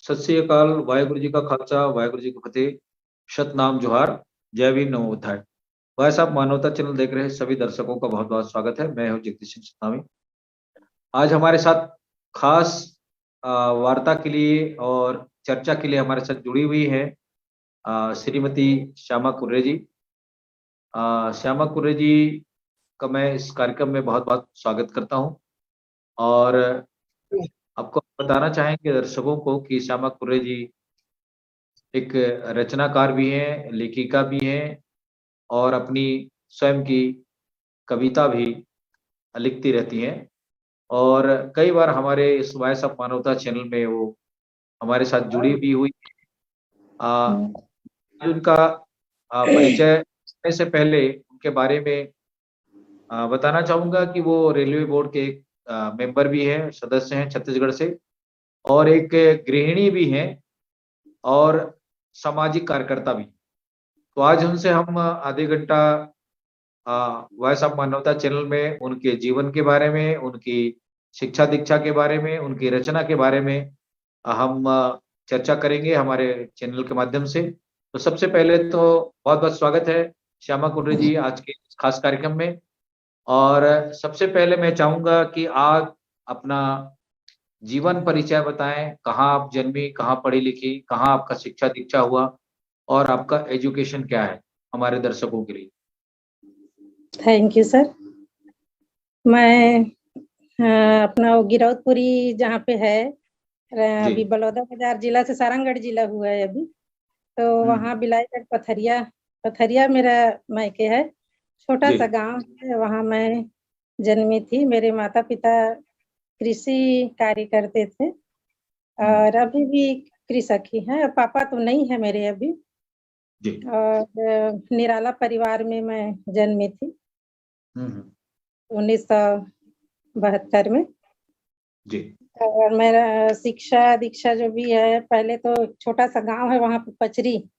सत श्री अकाल। वाहेगुरु जी का खालसा, वाहेगुरु जी की फतेह। सतनाम जोहार, जय वीर नमो बुद्धाय। भाई साहब, मानवता चैनल देख रहे सभी दर्शकों का बहुत बहुत स्वागत है। मैं हूं जगदीश सिंह सतनामी। आज हमारे साथ खास वार्ता के लिए और चर्चा के लिए हमारे साथ जुड़ी हुई है श्रीमती श्यामा कुर्रे जी। श्यामा कुर्रे जी का मैं इस कार्यक्रम में बहुत बहुत स्वागत करता हूं और आपको बताना चाहेंगे दर्शकों को कि श्यामा कुर्रे जी एक रचनाकार भी हैं, लेखिका भी हैं और अपनी स्वयं की कविता भी लिखती रहती हैं। और कई बार हमारे इस वॉइस ऑफ मानवता चैनल में वो हमारे साथ जुड़ी भी हुई। उनका परिचय करने से पहले उनके बारे में बताना चाहूंगा कि वो रेलवे बोर्ड के एक मेंबर भी हैं, सदस्य हैं छत्तीसगढ़ से, और एक गृहिणी भी हैं और सामाजिक कार्यकर्ता भी। तो आज उनसे हम आधे घंटा वॉइस ऑफ मानवता चैनल में उनके जीवन के बारे में, उनकी शिक्षा दीक्षा के बारे में, उनकी रचना के बारे में हम चर्चा करेंगे हमारे चैनल के माध्यम से। तो सबसे पहले तो बहुत बहुत स्वागत है श्यामा कुर्रे जी आज के इस खास कार्यक्रम में। और सबसे पहले मैं चाहूंगा कि आप अपना जीवन परिचय बताएं। कहाँ आप जन्मी, कहाँ पढ़ी लिखी, कहाँ आपका शिक्षा दीक्षा हुआ और आपका एजुकेशन क्या है हमारे दर्शकों के लिए। Thank you sir. मैं अपना वो गिरौदपुरी जहाँ पे है, अभी बलौदा बाजार जिला से सारंगगढ़ जिला हुआ है अभी, तो वहाँ बिलाईगढ़ पथरिया पथरिया मेरा मायके है। छोटा सा गांव है, वहाँ मैं जन्मी थी। मेरे माता पिता कृषि कार्य करते थे और अभी भी कृषक ही हैं। पापा तो नहीं है मेरे अभी। और निराला परिवार में मैं जन्मी थी 1972 में जी। और मेरा शिक्षा दीक्षा जो भी है, पहले तो छोटा सा गांव है वहाँ पे पचरी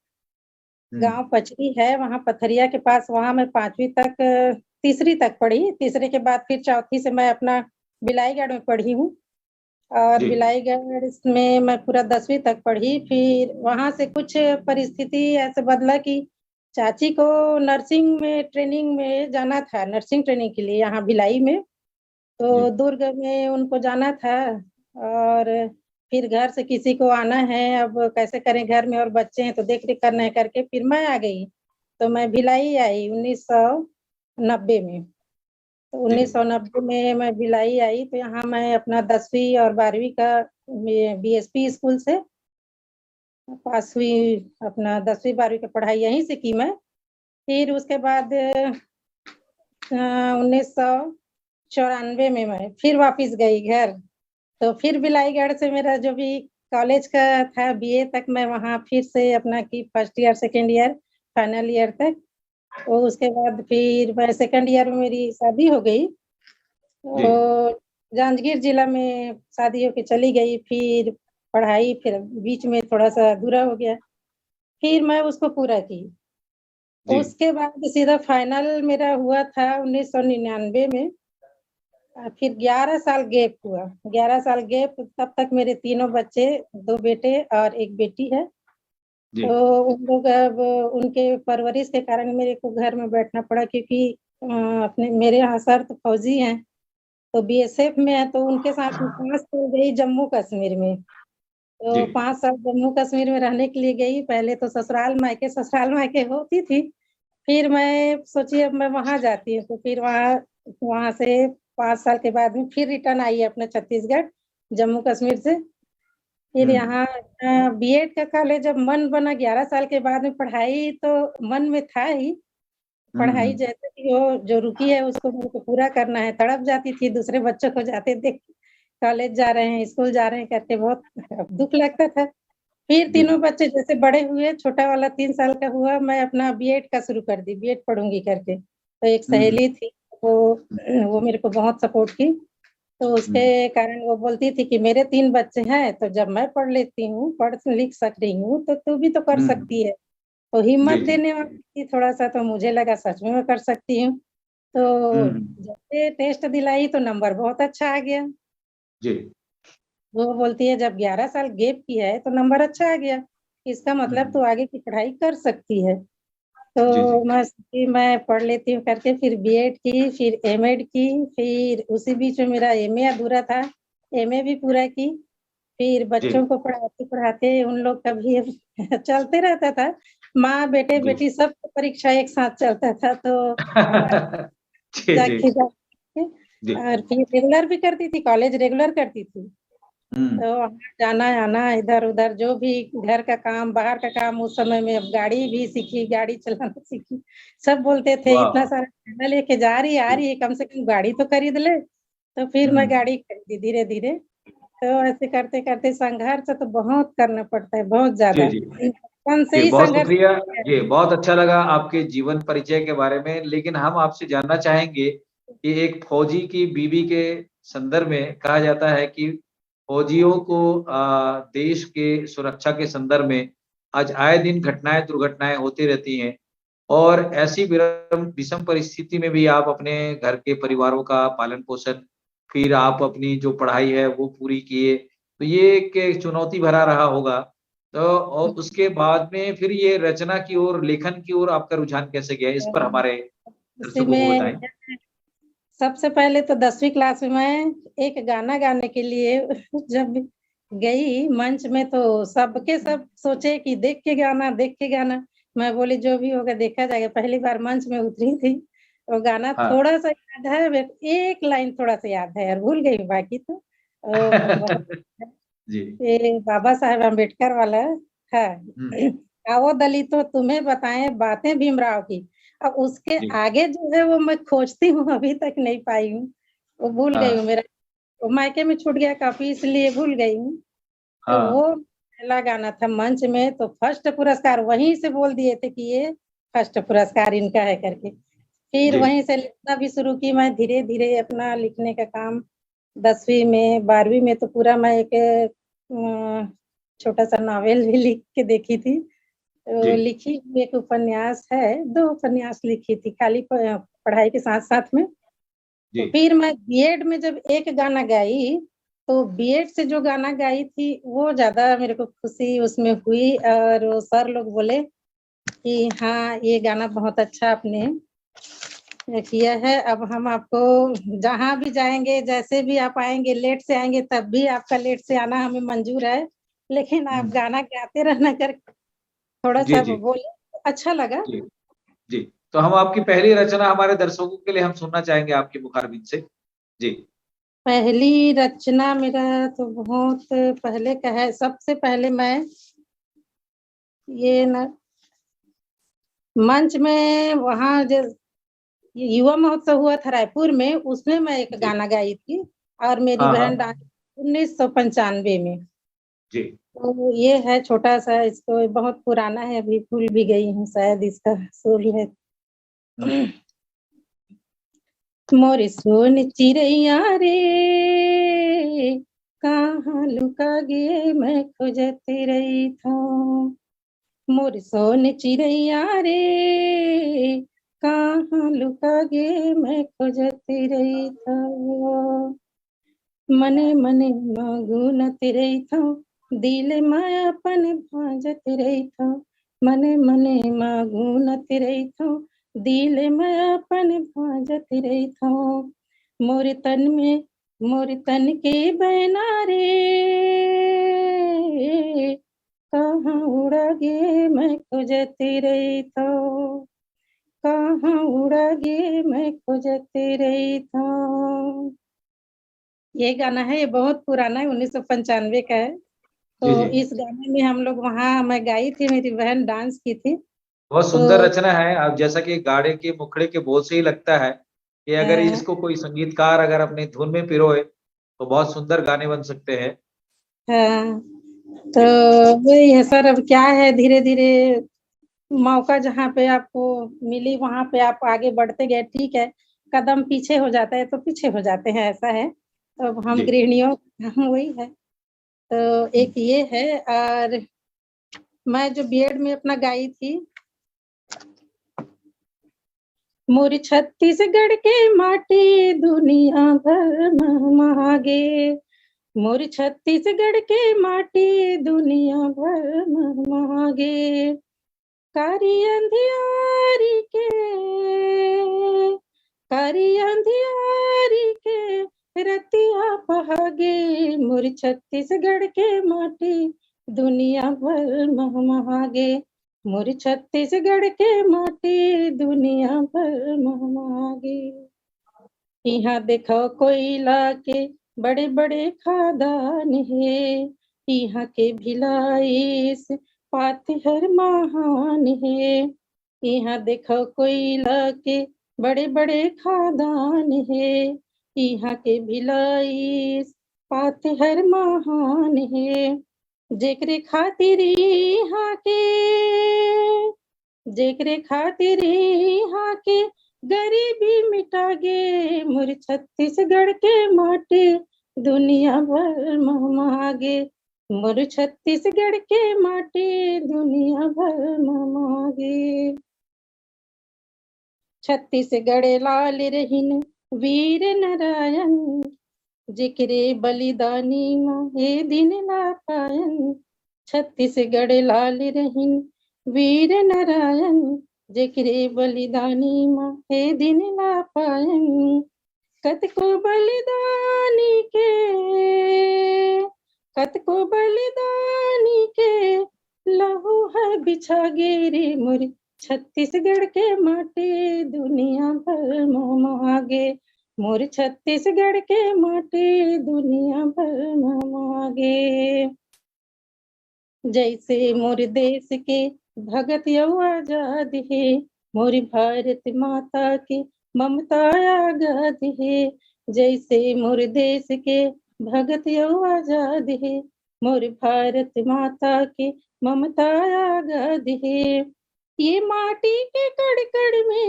गांव पचरी है, वहाँ पथरिया के पास। वहाँ मैं 5वीं तक, तीसरी तक पढ़ी। तीसरे के बाद फिर चौथी से मैं अपना बिलाईगढ़ में पढ़ी हूँ और बिलाईगढ़ में मैं पूरा 10वीं तक पढ़ी। फिर वहाँ से कुछ परिस्थिति ऐसे बदला कि चाची को नर्सिंग में ट्रेनिंग में जाना था, नर्सिंग ट्रेनिंग के लिए यहाँ भिलाई में। तो दुर्ग में उनको जाना था और फिर घर से किसी को आना है, अब कैसे करें, घर में और बच्चे हैं तो देख रेख करना है करके फिर मैं आ गई। तो मैं भिलाई आई 1990 में। तो 1990 में मैं भिलाई आई, तो यहाँ मैं अपना 10वीं और 12वीं का बीएसपी स्कूल से पास हुई। अपना 10वीं 12वीं की पढ़ाई यहीं से की मैं। फिर उसके बाद 1994 में मैं फिर वापस गई घर। तो फिर बिलाईगढ़ से मेरा जो भी कॉलेज का था बीए तक, मैं वहाँ फिर से अपना की first year second year final year तक। तो उसके बाद फिर मैं सेकेंड ईयर में मेरी शादी हो गई। तो जांजगीर जिला में शादी होके चली गई। फिर पढ़ाई फिर बीच में थोड़ा सा अधूरा हो गया, फिर मैं उसको पूरा की। उसके बाद सीधा फाइनल मेरा हुआ था 1999 में। फिर 11 साल गैप हुआ, 11 साल गैप। तब तक मेरे तीनों बच्चे, 2 बेटे और 1 बेटी है। तो उन लोग अब उनके परवरिश के कारण मेरे को घर में बैठना पड़ा, क्योंकि अपने मेरे यहाँ सर तो फौजी हैं, तो बीएसएफ में है। तो उनके साथ 5 साल गई जम्मू कश्मीर में। तो 5 साल जम्मू कश्मीर में रहने के लिए गई। पहले तो ससुराल मायके होती थी। फिर मैं सोची अब मैं वहां जाती हूँ। तो फिर वहां से 5 साल के बाद में फिर रिटर्न आई अपने छत्तीसगढ़, जम्मू कश्मीर से। फिर यहाँ बीएड का कॉलेज जब मन बना 11 साल के बाद में, पढ़ाई तो मन में था ही। पढ़ाई जैसे कि वो जो रुकी है उसको मेरे को पूरा करना है। तड़प जाती थी दूसरे बच्चों को जाते देख, कॉलेज जा रहे हैं, स्कूल जा रहे हैं करके बहुत दुख लगता था। फिर तीनों बच्चे जैसे बड़े हुए, छोटा वाला 3 साल का हुआ, मैं अपना बीएड का शुरू कर दी, बीएड पढ़ूंगी करके। तो एक सहेली थी, वो मेरे को बहुत सपोर्ट की। तो उसके कारण वो बोलती थी कि मेरे 3 बच्चे हैं, तो जब मैं पढ़ लेती हूँ, पढ़ लिख सक रही हूँ, तो तू भी तो कर सकती है। तो हिम्मत देने वाली थी थोड़ा सा। तो मुझे लगा सच में मैं कर सकती हूँ। तो जैसे टेस्ट दिलाई तो नंबर बहुत अच्छा आ गया। वो बोलती है जब 11 साल गैप किया है तो नंबर अच्छा आ गया, इसका मतलब तो आगे की पढ़ाई कर सकती है। जी, तो जी। मैं पढ़ लेती हूँ करके फिर बीएड की, फिर एमएड की, फिर उसी बीच में मेरा एमए अधूरा था, एमए भी पूरा की। फिर जी। बच्चों को पढ़ाते-पढ़ाते उन लोग का भी चलते रहता था। माँ, जी। बेटे-बेटी सब परीक्षा एक साथ चलता था तो जी, जी। जाके जाके जी। और फिर रेगुलर भी करती थी, कॉलेज रेगुलर करती थी। हुँ। तो वहाँ जाना-आना इधर-उधर जो भी घर का काम, बाहर का काम उस समय में अब गाड़ी भी सीखी, गाड़ी चलाना सीखी। सब बोलते थे इतना वाह! सारा खाना लेके जा रही है, आ रही है, कम से कम गाड़ी तो खरीद ले। तो फिर मैं हुँ। गाड़ी खरीदी धीरे-धीरे। तो ऐसे करते-करते संघर्ष तो बहुत करना पड़ता है, बहुत जी, ज़्यादा। जी। बचपन से जी, ही बहुत संघर्ष शुक्रिया। किया है। जी, बहुत अच्छा लगा आपके जीवन परिचय के बारे में, लेकिन हम आपसे जानना चाहेंगे कि एक फौजी की बीवी के संदर्भ में कहा जाता है कि फौजियों को देश के सुरक्षा के संदर्भ में आज आए दिन घटनाएँ, दुर्घटनाएँ होती रहती हैं और ऐसी विषम परिस्थिति में भी आप अपने घर के परिवारों का पालन-पोषण, फिर आप अपनी जो पढ़ाई है वो पूरी किए, तो ये एक चुनौती भरा रहा होगा। तो और उसके बाद में फिर ये रचना की ओर, लेखन की ओर आपका रुझान कैसे गया? इस पर हमारे उसी दर्शकों को में बताएँ। सबसे पहले तो 10वीं क्लास में मैं एक गाना गाने के लिए जब गई मंच में तो सबके सब सोचे कि देख के गाना। मैं बोली जो भी होगा देखा जाएगा। पहली बार मंच में उतरी थी। वो गाना हाँ। थोड़ा-सा याद है, एक लाइन थोड़ा-सा याद है और भूल गई बाकी तो बहुत जी। ये बाबा साहेब अम्बेडकर वाला है। हुँ। आओ दलितों तुम्हें बताएँ बातें भीमराव की। अब उसके जी। आगे जो है वो मैं खोजती हूँ अभी तक नहीं पाई हूँ। वो भूल गई हाँ। हूँ मेरा वो मायके में छूट गया काफ़ी इसलिए भूल गई हूँ। तो हाँ। वो पहला गाना था मंच में तो फर्स्ट पुरस्कार वहीं से बोल दिए थे कि ये फर्स्ट पुरस्कार इनका है करके। फिर जी। वहीं से लिखना भी शुरू की मैं धीरे-धीरे अपना लिखने का काम 10वीं में 12वीं में तो पूरा मैं एक छोटा-सा नॉवेल भी लिख के देखी थी। जी। लिखी हुई एक उपन्यास है, 2 उपन्यास लिखी थी खाली पढ़ाई के साथ-साथ में। जी। तो फिर मैं बीएड में जब एक गाना गाई, तो बीएड से जो गाना गाई थी, वो ज़्यादा मेरे को खुशी उसमें हुई और वो सर लोग बोले कि हाँ, ये गाना बहुत अच्छा आपने किया है। अब हम आपको जहाँ भी जाएँगे, जैसे भी आप आएँगे, लेट से आएँगे तब भी आपका लेट से आना हमें मंज़ूर है। लेकिन आप हुँ। गाना गाते रहना कर जी, थोड़ा-सा जी। बोले, अच्छा लगा। जी। जी। तो हम आपकी पहली रचना हमारे दर्शकों के लिए हम सुनना चाहेंगे आपके मुखारबिन से। जी। पहली रचना मेरा तो बहुत पहले का है। सबसे पहले मैं ये ना मंच में वहाँ ज युवा महोत्सव हुआ था रायपुर में, उसमें मैं एक जी। गाना गाई थी और मेरी हाँ, बहन हाँ। डांस 1995 में। जी। तो ये है छोटा-सा इसको बहुत पुराना है, अभी भूल भी गई हूँ शायद इसका सुर है। हुँ। मोरे सोन चिड़ैया रे कहाँ लुका गे मैं खोजत रहिथो। मोर सोन चिड़ैया रे कहाँ लुका गे मैं खोजत रहिथो। मने मने गुनत रहिथो दिल माँ अपन भांजत रहिथो। मने मने गुनत रहिथो दिल में अपन भांजत रहिथो। मोर तन में मोर तन के बैना रे कहाँ उड़ा गे मैं खोजत रहिथो। कहाँ उड़ा गे मैं खोजत रहिथो। ये गाना है, ये बहुत पुराना है, 1995 का है। जी, तो जी। इस गाने में हम लोग वहाँ मैं गाई थी, मेरी बहन डांस की थी। बहुत सुंदर तो रचना है। अब जैसा कि गाड़े के मुखड़े के बोल से ही लगता है कि अगर हाँ, इसको कोई संगीतकार अगर अपनी धुन में पिरोए, तो बहुत सुंदर गाने बन सकते हैं। हाँ, तो जी। वही है सर अब क्या है धीरे-धीरे मौका जहाँ पे आपको मिली वहाँ पे आप आगे बढ़ते गए, ठीक है। कदम पीछे हो जाता है तो पीछे हो जाते हैं, ऐसा है। अब हम जी। गृहिणियों हम वही है। तो हुँ। एक ये है और मैं जो बीएड में अपना गाई थी मोर छत्तीसगढ़ के माटी दुनिया भर में मागे। मोर छत्तीसगढ़ के माटी दुनिया भर महगे, कारी अंधियारी के, कारी अंधियारी के रतिया बहागे, मोर छत्तीसगढ़ के माटी दुनिया भर महगे, मोर छत्तीसगढ़ के माटी दुनिया भर महगे। यहाँ देखो कोयला के बड़े बड़े खादान है, यहाँ के भिलाई से पाथर महान है। यहाँ देखो कोयला के बड़े बड़े खादान है, यहाँ के भिलाई से पाथर महान है। जेकरे खातिर यहाँ के, जेकरे खातिर यहाँ के गरीबी मिटागे, मोर छत्तीसगढ़ के माटी दुनिया भर महगे, मोर छत्तीसगढ़ के माटी दुनिया भर महगे। छत्तीसगढ़ लाल रहीन वीर नारायण, जेकरे बलिदानी माहे दिन ला पायन। छत्तीसगढ़ लाल रहीन वीर नारायण, जेकरे बलिदानी माहे दिन ला पायन। कतको बलिदानी के, कतको बलिदानी के लहू है बिछागे रे, मोर छत्तीसगढ़ के माटी दुनिया भर महगे, मोर छत्तीसगढ़ के माटी दुनिया भर महगे। जैसे मोर देश के भगत यौ आजाद है, मोर भारत माता के ममता आगाद है। जैसे मोर देश के भगत यौ आजाद है, मोर भारत माता के ममता आगाद है। ये माटी के कड़ में,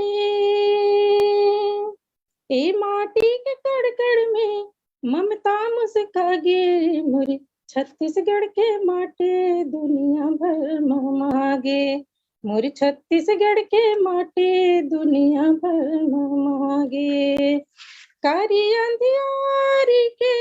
ये माटी के कड़ में ममता मुस्कागे, मोर छत्तीसगढ़ के माटी दुनिया भर महगे, मोर छत्तीसगढ़ के माटी दुनिया भर महगे। कारी अंधियारी के,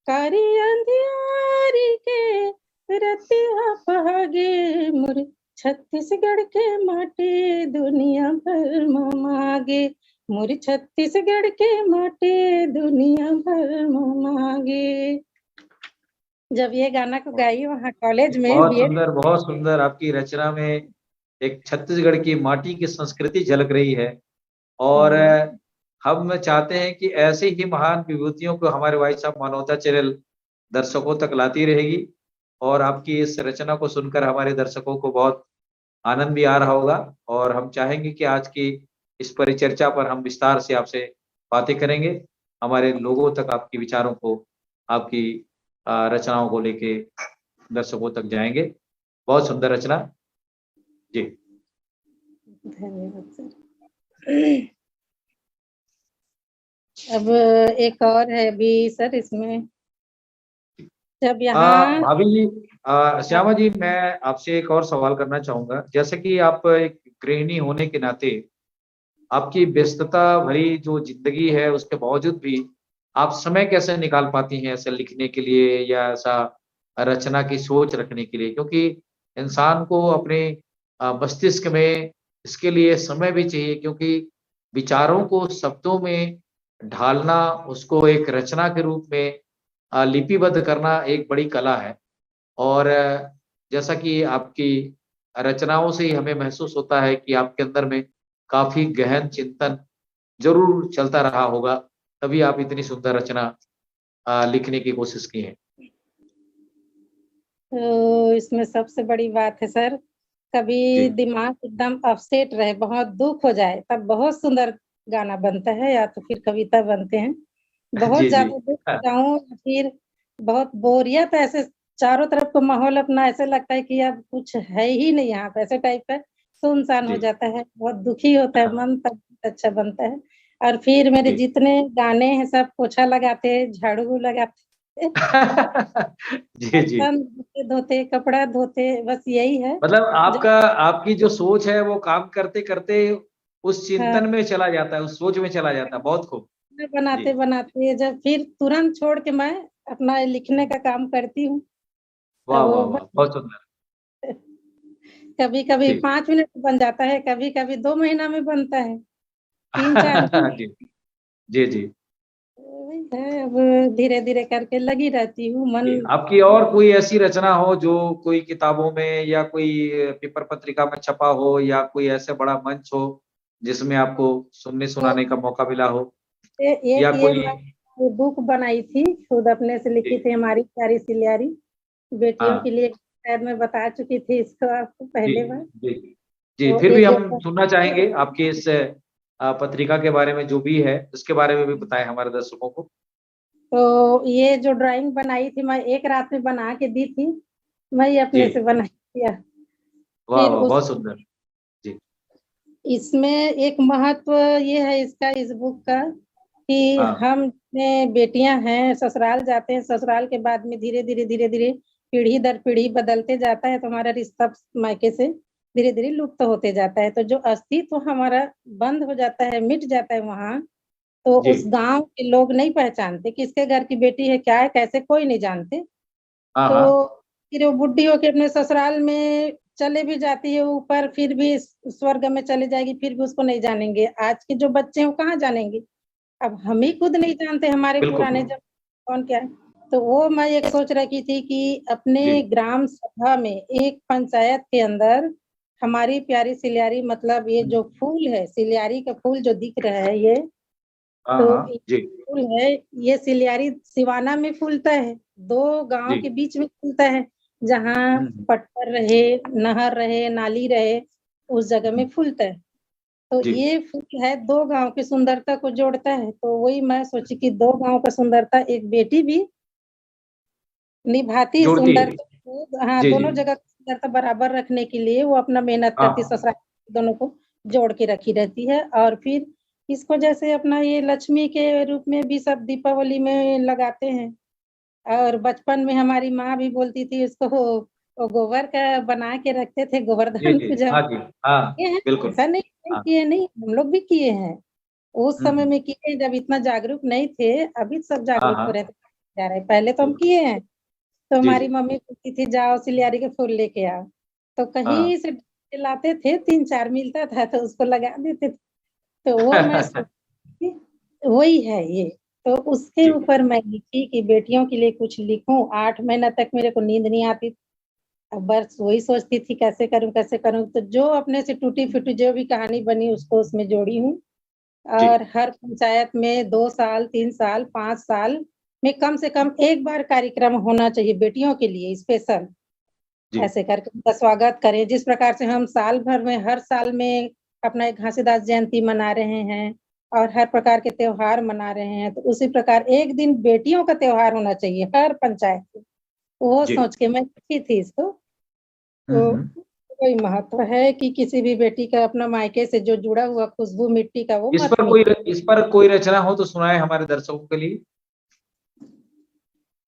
कारी अंधियारी के रतिया बहागे, मोर छत्तीसगढ़ के माटी दुनिया भर महगे, मोर छत्तीसगढ़ के माटी दुनिया भर महगे। जब ये गाना को गाई वहाँ कॉलेज में, बहुत सुंदर आपकी रचना में एक छत्तीसगढ़ की माटी की संस्कृति झलक रही है। और हम चाहते हैं कि ऐसे ही महान विभूतियों को हमारे भाई साहब मानवता चैनल दर्शकों तक लाती रहेगी। और आपकी इस रचना को सुनकर हमारे दर्शकों को बहुत आनंद भी आ रहा होगा। और हम चाहेंगे कि आज की इस परिचर्चा पर हम विस्तार से आपसे बातें करेंगे, हमारे लोगों तक आपके विचारों को, आपकी रचनाओं को लेके दर्शकों तक जाएंगे। बहुत सुंदर रचना जी। धन्यवाद सर। अब एक और है भी सर इसमें, जब यहाँ भाभी जी, श्यामा जी, मैं आपसे एक और सवाल करना चाहूंगा। जैसे कि आप एक गृहिणी होने के नाते आपकी व्यस्तता भरी जो जिंदगी है उसके बावजूद भी आप समय कैसे निकाल पाती हैं ऐसे लिखने के लिए या ऐसा रचना की सोच रखने के लिए? क्योंकि इंसान को अपने मस्तिष्क में इसके लिए समय भी चाहिए, क्योंकि विचारों को शब्दों में ढालना, उसको एक रचना के रूप में लिपिबद्ध करना एक बड़ी कला है। और जैसा कि आपकी रचनाओं से ही हमें महसूस होता है कि आपके अंदर में काफी गहन चिंतन जरूर चलता रहा होगा, तभी आप इतनी सुंदर रचना लिखने की कोशिश की है। तो इसमें सबसे बड़ी बात है सर, कभी दिमाग एकदम अपसेट रहे, बहुत दुख हो जाए, तब बहुत सुंदर गाना बनता है या तो फिर कविता बनते हैं। बहुत ज्यादा दुख हो जाऊं, फिर बहुत बोरियत, ऐसे चारों तरफ को माहौल अपना ऐसे लगता है कि अब कुछ है ही नहीं यहाँ पे, ऐसे टाइप का सुनसान हो जाता है, बहुत दुखी होता है मन, तब अच्छा बनता है। और फिर मेरे जितने गाने हैं सब पोछा लगाते, झाड़ू लगाते जी जी, धोते, कपड़ा धोते, बस यही है। मतलब आपकी जो सोच है वो काम करते करते उस चिंतन में चला जाता है, उस सोच में चला जाता है। बहुत खूब। खाना बनाते जी। बनाते जब फिर तुरंत छोड़ के मैं अपना लिखने का काम करती हूँ। वाह, तो वाह, वाह! बहुत सुंदर। कभी कभी जी। 5 मिनट में बन जाता है, कभी कभी 2 महीना में बनता है, 3-4 दिन। जी। जी, जी। वही है, अब धीरे धीरे करके लगी रहती हूँ मन। जी, आपकी और कोई ऐसी रचना हो जो कोई किताबों में या कोई पेपर पत्रिका में छपा हो या कोई ऐसा बड़ा मंच हो, जिसमें आपको सुनने-सुनाने का मौका मिला हो? या एक ये कोई मैं बुक बनाई थी, खुद अपने से लिखी जी, थी, हमारी प्यारी सिलियारी बेटियों हाँ। के लिए। शायद मैं बता चुकी थी इसको आपको जी, पहले बार। जी। जी, तो फिर भी एक हम सुनना चाहेंगे आपकी इस पत्रिका के बारे में जो भी है, उसके बारे में भी बताएँ हमारे दर्शकों को। तो ये जो ड्राइंग बनाई थी, मैं एक रात में बना के दी थी, मैं ही जी। अपने से बना किया। वाह, फिर वाह! उस बहुत सुंदर। जी। इसमें एक महत्व ये है इसका, इस बुक का, कि हाँ। हम में बेटियां हैं, ससुराल जाते हैं, ससुराल के बाद में धीरे धीरे पीढ़ी दर पीढ़ी बदलते जाता है, तो हमारा रिश्ता मायके से धीरे धीरे लुप्त होते जाता है। तो जो अस्तित्व हमारा बंद हो जाता है, मिट जाता है वहाँ, तो जी। उस गांव के लोग नहीं पहचानते किसके घर की बेटी है, क्या है, कैसे, कोई नहीं जानते। हाँ, हाँ। तो फिर वो बुड्ढी होके अपने ससुराल में चले भी जाती है ऊपर, फिर भी स्वर्ग में चली जाएगी, फिर भी उसको नहीं जानेंगे। आज के जो बच्चे हैं वो कहाँ जानेंगे? अब हम ही खुद नहीं जानते हमारे बिल्कुल, पुराने बिल्कुल। जब कौन क्या है। तो वो मैं एक सोच रखी थी कि अपने जी, ग्राम सभा में, एक पंचायत के अंदर, हमारी प्यारी सिलियारी, मतलब ये हुँ। जो फूल है, सिलियारी का फूल जो दिख रहा है ये, हाँ, तो हाँ। ये जी, फूल है, ये सिलियारी सिवाना में फूलता है, 2 गाँव जी। के बीच में फूलता है, जहाँ हुँ, हुँ, पटवर रहे, नहर रहे, नाली रहे, उस जगह में हुँ। फूलता है। तो जी, ये फूल है, 2 गाँव की सुंदरता को जोड़ता है। तो वही मैं सोची कि 2 गाँव का सुंदरता एक बेटी भी निभाती है जोड़ती है। सुंदरता को। हाँ, जी, जी। दोनों जगह की सुंदरता बराबर रखने के लिए वो अपना मेहनत करती है, हाँ। ससुराल दोनों को जोड़ के रखी रहती है। और फिर इसको जैसे अपना ये लक्ष्मी के रूप में भी सब दीपावली में लगाते हैं। और बचपन में हमारी माँ भी बोलती थी इसको, वो गोबर का बना के रखते थे, जी, गोवर्धन जी। पूजा हाँ जी। हाँ, किए हैं, बिल्कुल। ऐसा नहीं नहीं हाँ। किए नहीं, हम लोग भी किए हैं। उस हुँ, समय हुँ। में किए जब इतना जागरूक नहीं थे, अभी सब हाँ, जागरूक हो हाँ। रहे थे जा रहे हैं, पहले तो हम जी, किए हैं। तो जी, हमारी जी। मम्मी बोलती थी जाओ सिलियारी के फूल लेके आओ, तो हाँ। कहीं से लाते थे, 3-4 मिलता था तो उसको लगा देते थे। तो वो मैं सोची वही है ये। तो उसके जी, ऊपर मैं लिखी कि बेटियों के लिए कुछ लिखूं। 8 महीना तक मेरे को नींद नहीं आती। अब बस वही सोचती थी कैसे करूं, तो जो अपने से टूटी फूटी जो भी कहानी बनी उसको उसमें जोड़ी हूँ। जी, और हर पंचायत में 2 साल, 3 साल, 5 साल में कम से कम एक बार कार्यक्रम होना चाहिए बेटियों के लिए स्पेशल। जी। ऐसे करके उनका स्वागत करें, जिस प्रकार से हम साल भर में, हर साल में अपना एक घासीदास जयंती मना रहे हैं और हर प्रकार के त्योहार मना रहे हैं, तो उसी प्रकार एक दिन बेटियों का त्योहार होना चाहिए हर पंचायत में। वो जी। सोच के मैं लिखी थी इसको। हुँ, तो हुँ। कोई महत्व है कि किसी भी बेटी का अपना मायके से जो जुड़ा हुआ खुशबू मिट्टी का वो मत मिटे। इस पर कोई रचना हो तो सुनाएँ हमारे दर्शकों के लिए।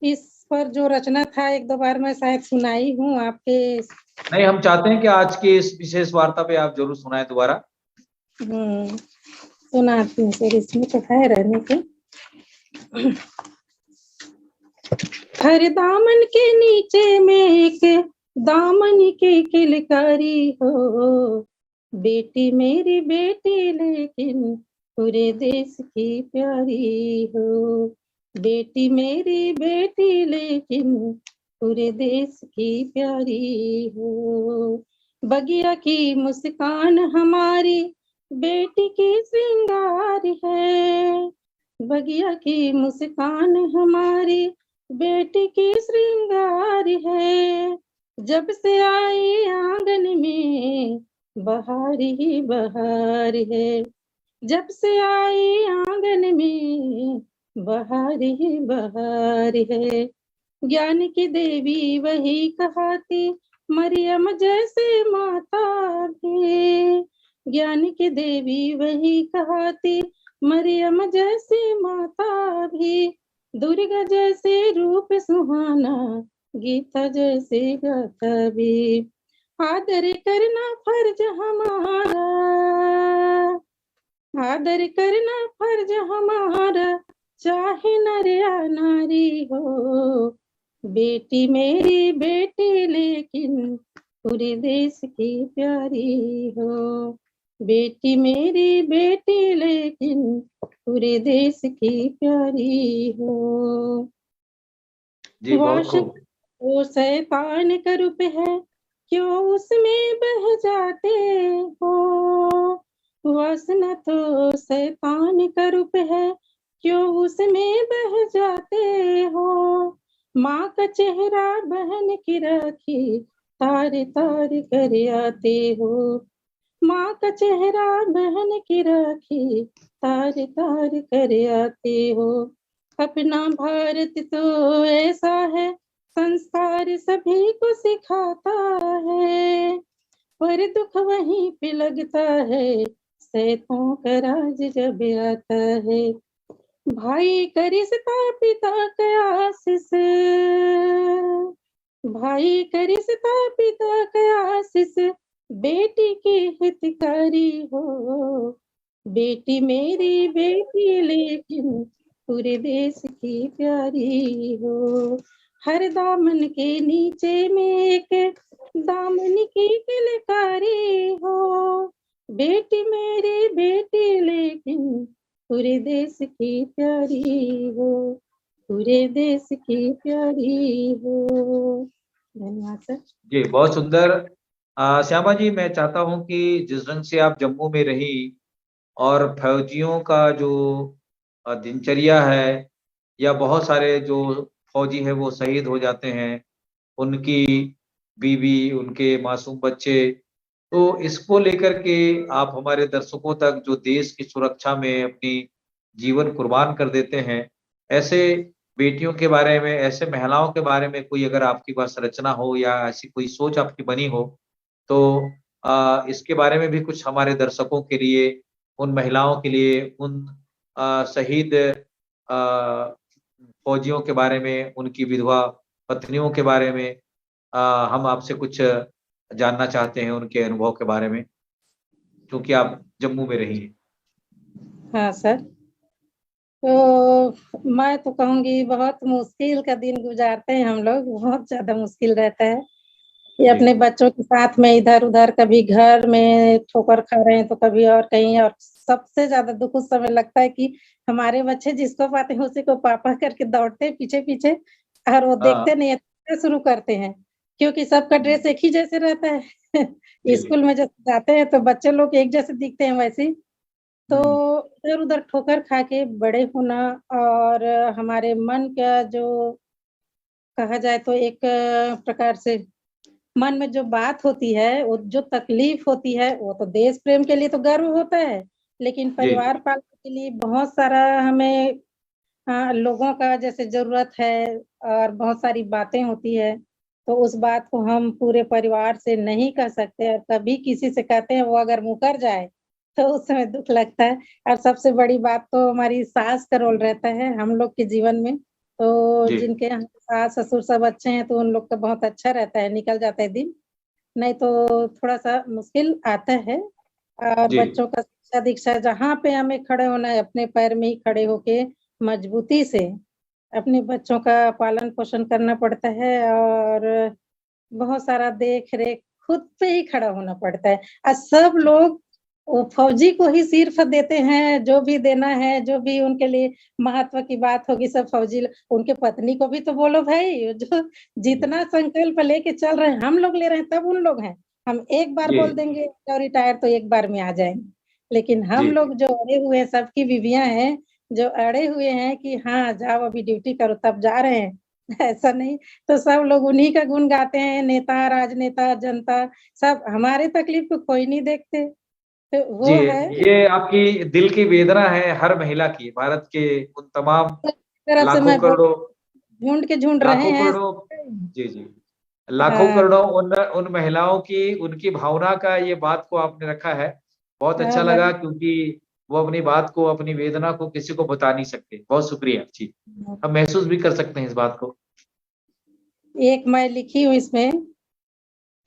इस पर जो रचना था 1-2 बार मैं शायद सुनाई हूँ आपके। नहीं, हम चाहते हैं कि आज की इस विशेष वार्ता पे आप ज़रूर सुनाएँ दोबारा। सुनाती हूँ फिर, इसमें तो है रहने के। हर दामन के नीचे में एक दामन की किलकारी हो, बेटी मेरी बेटी लेकिन पूरे देश की प्यारी हो, बेटी मेरी बेटी लेकिन पूरे देश की प्यारी हो, बगिया की मुस्कान हमारी बेटी की श्रृंगार है, बगिया की मुस्कान हमारी बेटी की श्रृंगार है, जब से आई आंगन में बहार ही बहार है, जब से आई आंगन में बहार ही बहार है, ज्ञान की देवी वही कहती मरियम जैसे माता भी, ज्ञान की देवी वही कहती मरियम जैसी माता भी, दुर्गा जैसे रूप सुहाना गीता जैसे गाथा भी, आदर करना फर्ज हमारा, आदर करना फर्ज हमारा, चाहे नर या नारी हो। बेटी मेरी बेटी लेकिन पूरे देश की प्यारी हो। बेटी मेरी बेटी लेकिन पूरे देश की प्यारी हो। जी, बहुत वाश खूब। वो शैतान का रूप है, क्यों उसमें बह जाते हो। वासना तो शैतान का रूप है, क्यों उसमें बह जाते हो। माँ का चेहरा बहन की राखी, तार तार कर आते हो। माँ का चेहरा बहन की राखी, तार तार कर आते हो। अपना भारत तो ऐसा है, संस्कार सभी को सिखाता है। पर दुख वहीं पे लगता है, सैतों का राज जब आता है। भाई का रिश्ता पिता का आशीष, भाई का रिश्ता पिता का आशीष, बेटी की हितकारी हो। बेटी मेरी बेटी लेकिन पूरे देश की प्यारी हो। हर दामन के नीचे में एक दामन की किलकारी हो। बेटी मेरी बेटी लेकिन पूरे देश की प्यारी हो। पूरे देश की प्यारी हो। धन्यवाद सर। जी, बहुत सुंदर। श्यामा जी, मैं चाहता हूं कि जिस ढंग से आप जम्मू में रही और फौजियों का जो दिनचर्या है, या बहुत सारे जो फौजी है वो शहीद हो जाते हैं, उनकी बीवी, उनके मासूम बच्चे, तो इसको लेकर के आप हमारे दर्शकों तक जो देश की सुरक्षा में अपनी जीवन कुर्बान कर देते हैं, ऐसे बेटियों के बारे में, ऐसे महिलाओं के बारे में कोई अगर आपकी पास रचना हो या ऐसी कोई सोच आपकी बनी हो, तो इसके बारे में भी कुछ हमारे दर्शकों के लिए, उन महिलाओं के लिए, उन शहीद फौजियों के बारे में, उनकी विधवा पत्नियों के बारे में हम आपसे कुछ जानना चाहते हैं, उनके अनुभव के बारे में, क्योंकि आप जम्मू में रही हैं। हाँ सर, तो मैं तो कहूँगी बहुत मुश्किल का दिन गुजारते हैं हम लोग, बहुत ज़्यादा मुश्किल रहता है कि जी, अपने बच्चों के साथ में इधर-उधर, कभी घर में ठोकर खा रहे हैं तो कभी और कहीं, और सबसे ज़्यादा दुःख उस समय लगता है कि हमारे बच्चे जिसको पाते हैं उसी को पापा करके दौड़ते हैं पीछे-पीछे, और वो हाँ, देखते नहीं है, शुरू करते हैं, क्योंकि सबका ड्रेस एक ही जैसे रहता है। जी, स्कूल में जब जाते हैं तो बच्चे लोग एक जैसे दिखते हैं वैसे ही। तो हुँ, इधर-उधर ठोकर खा के बड़े होना, और हमारे मन का जो कहा जाए तो एक प्रकार से मन में जो बात होती है, वो जो तकलीफ होती है, वो तो देश प्रेम के लिए तो गर्व होता है, लेकिन जी, परिवार पालने के लिए बहुत सारा हमें लोगों का जैसे ज़रूरत है, और बहुत सारी बातें होती है, तो उस बात को हम पूरे परिवार से नहीं कह सकते, और कभी किसी से कहते हैं वो अगर मुकर जाए, तो उस समय दुःख लगता है। और सबसे बड़ी बात तो हमारी सास का रोल रहता है हम लोग के जीवन में, तो जी, जिनके यहाँ सास-ससुर सब अच्छे हैं, तो उन लोग का बहुत अच्छा रहता है, निकल जाता है दिन, नहीं तो थोड़ा-सा मुश्किल आता है। और जी, बच्चों का शिक्षा-दीक्षा जहाँ पे हमें खड़े होना है, अपने पैर में ही खड़े होके मजबूती से अपने बच्चों का पालन-पोषण करना पड़ता है, और बहुत सारा देख-रेख खुद पे ही खड़ा होना पड़ता है। सब जी, लोग वो फौजी को ही सिर्फ़ देते हैं, जो भी देना है, जो भी उनके लिए महत्व की बात होगी, सब फौजी उनके पत्नी को भी तो बोलो भाई, जो जी, जितना संकल्प लेके चल रहे हैं, हम लोग ले रहे हैं तब उन लोग हैं। हम एक बार जी, बोल देंगे जाओ रिटायर, तो एक बार में आ जाएँगे। लेकिन जी, हम लोग जो अड़े हुए हैं, सबकी बीवियाँ हैं, जो अड़े हुए हैं कि हाँ, जाओ अभी ड्यूटी करो, तब जा रहे हैं। ऐसा नहीं, तो सब लोग उन्हीं का गुण गाते हैं, नेता, राजनेता, जनता, सब हमारे तकलीफ को कोई नहीं देखते, तो जी, वो है। ये आपकी दिल की वेदना है हर महिला की, भारत के उन तमाम तो इस तरह से लाखों मैं बोल करोड़ों ढूँढ के ढूँढ रहे लाखों हैं। करोड़ों जी, जी। लाखों हाँ, करोड़ों उन उन महिलाओं की, उनकी भावना का ये बात को आपने रखा है। बहुत हाँ, अच्छा लगा, बड़ी क्योंकि वो अपनी बात को, अपनी वेदना को किसी को बता नहीं सकते। बहुत शुक्रिया। जी, हम महसूस भी कर सकते हैं इस बात को। एक मैं लिखी हूँ इसमें,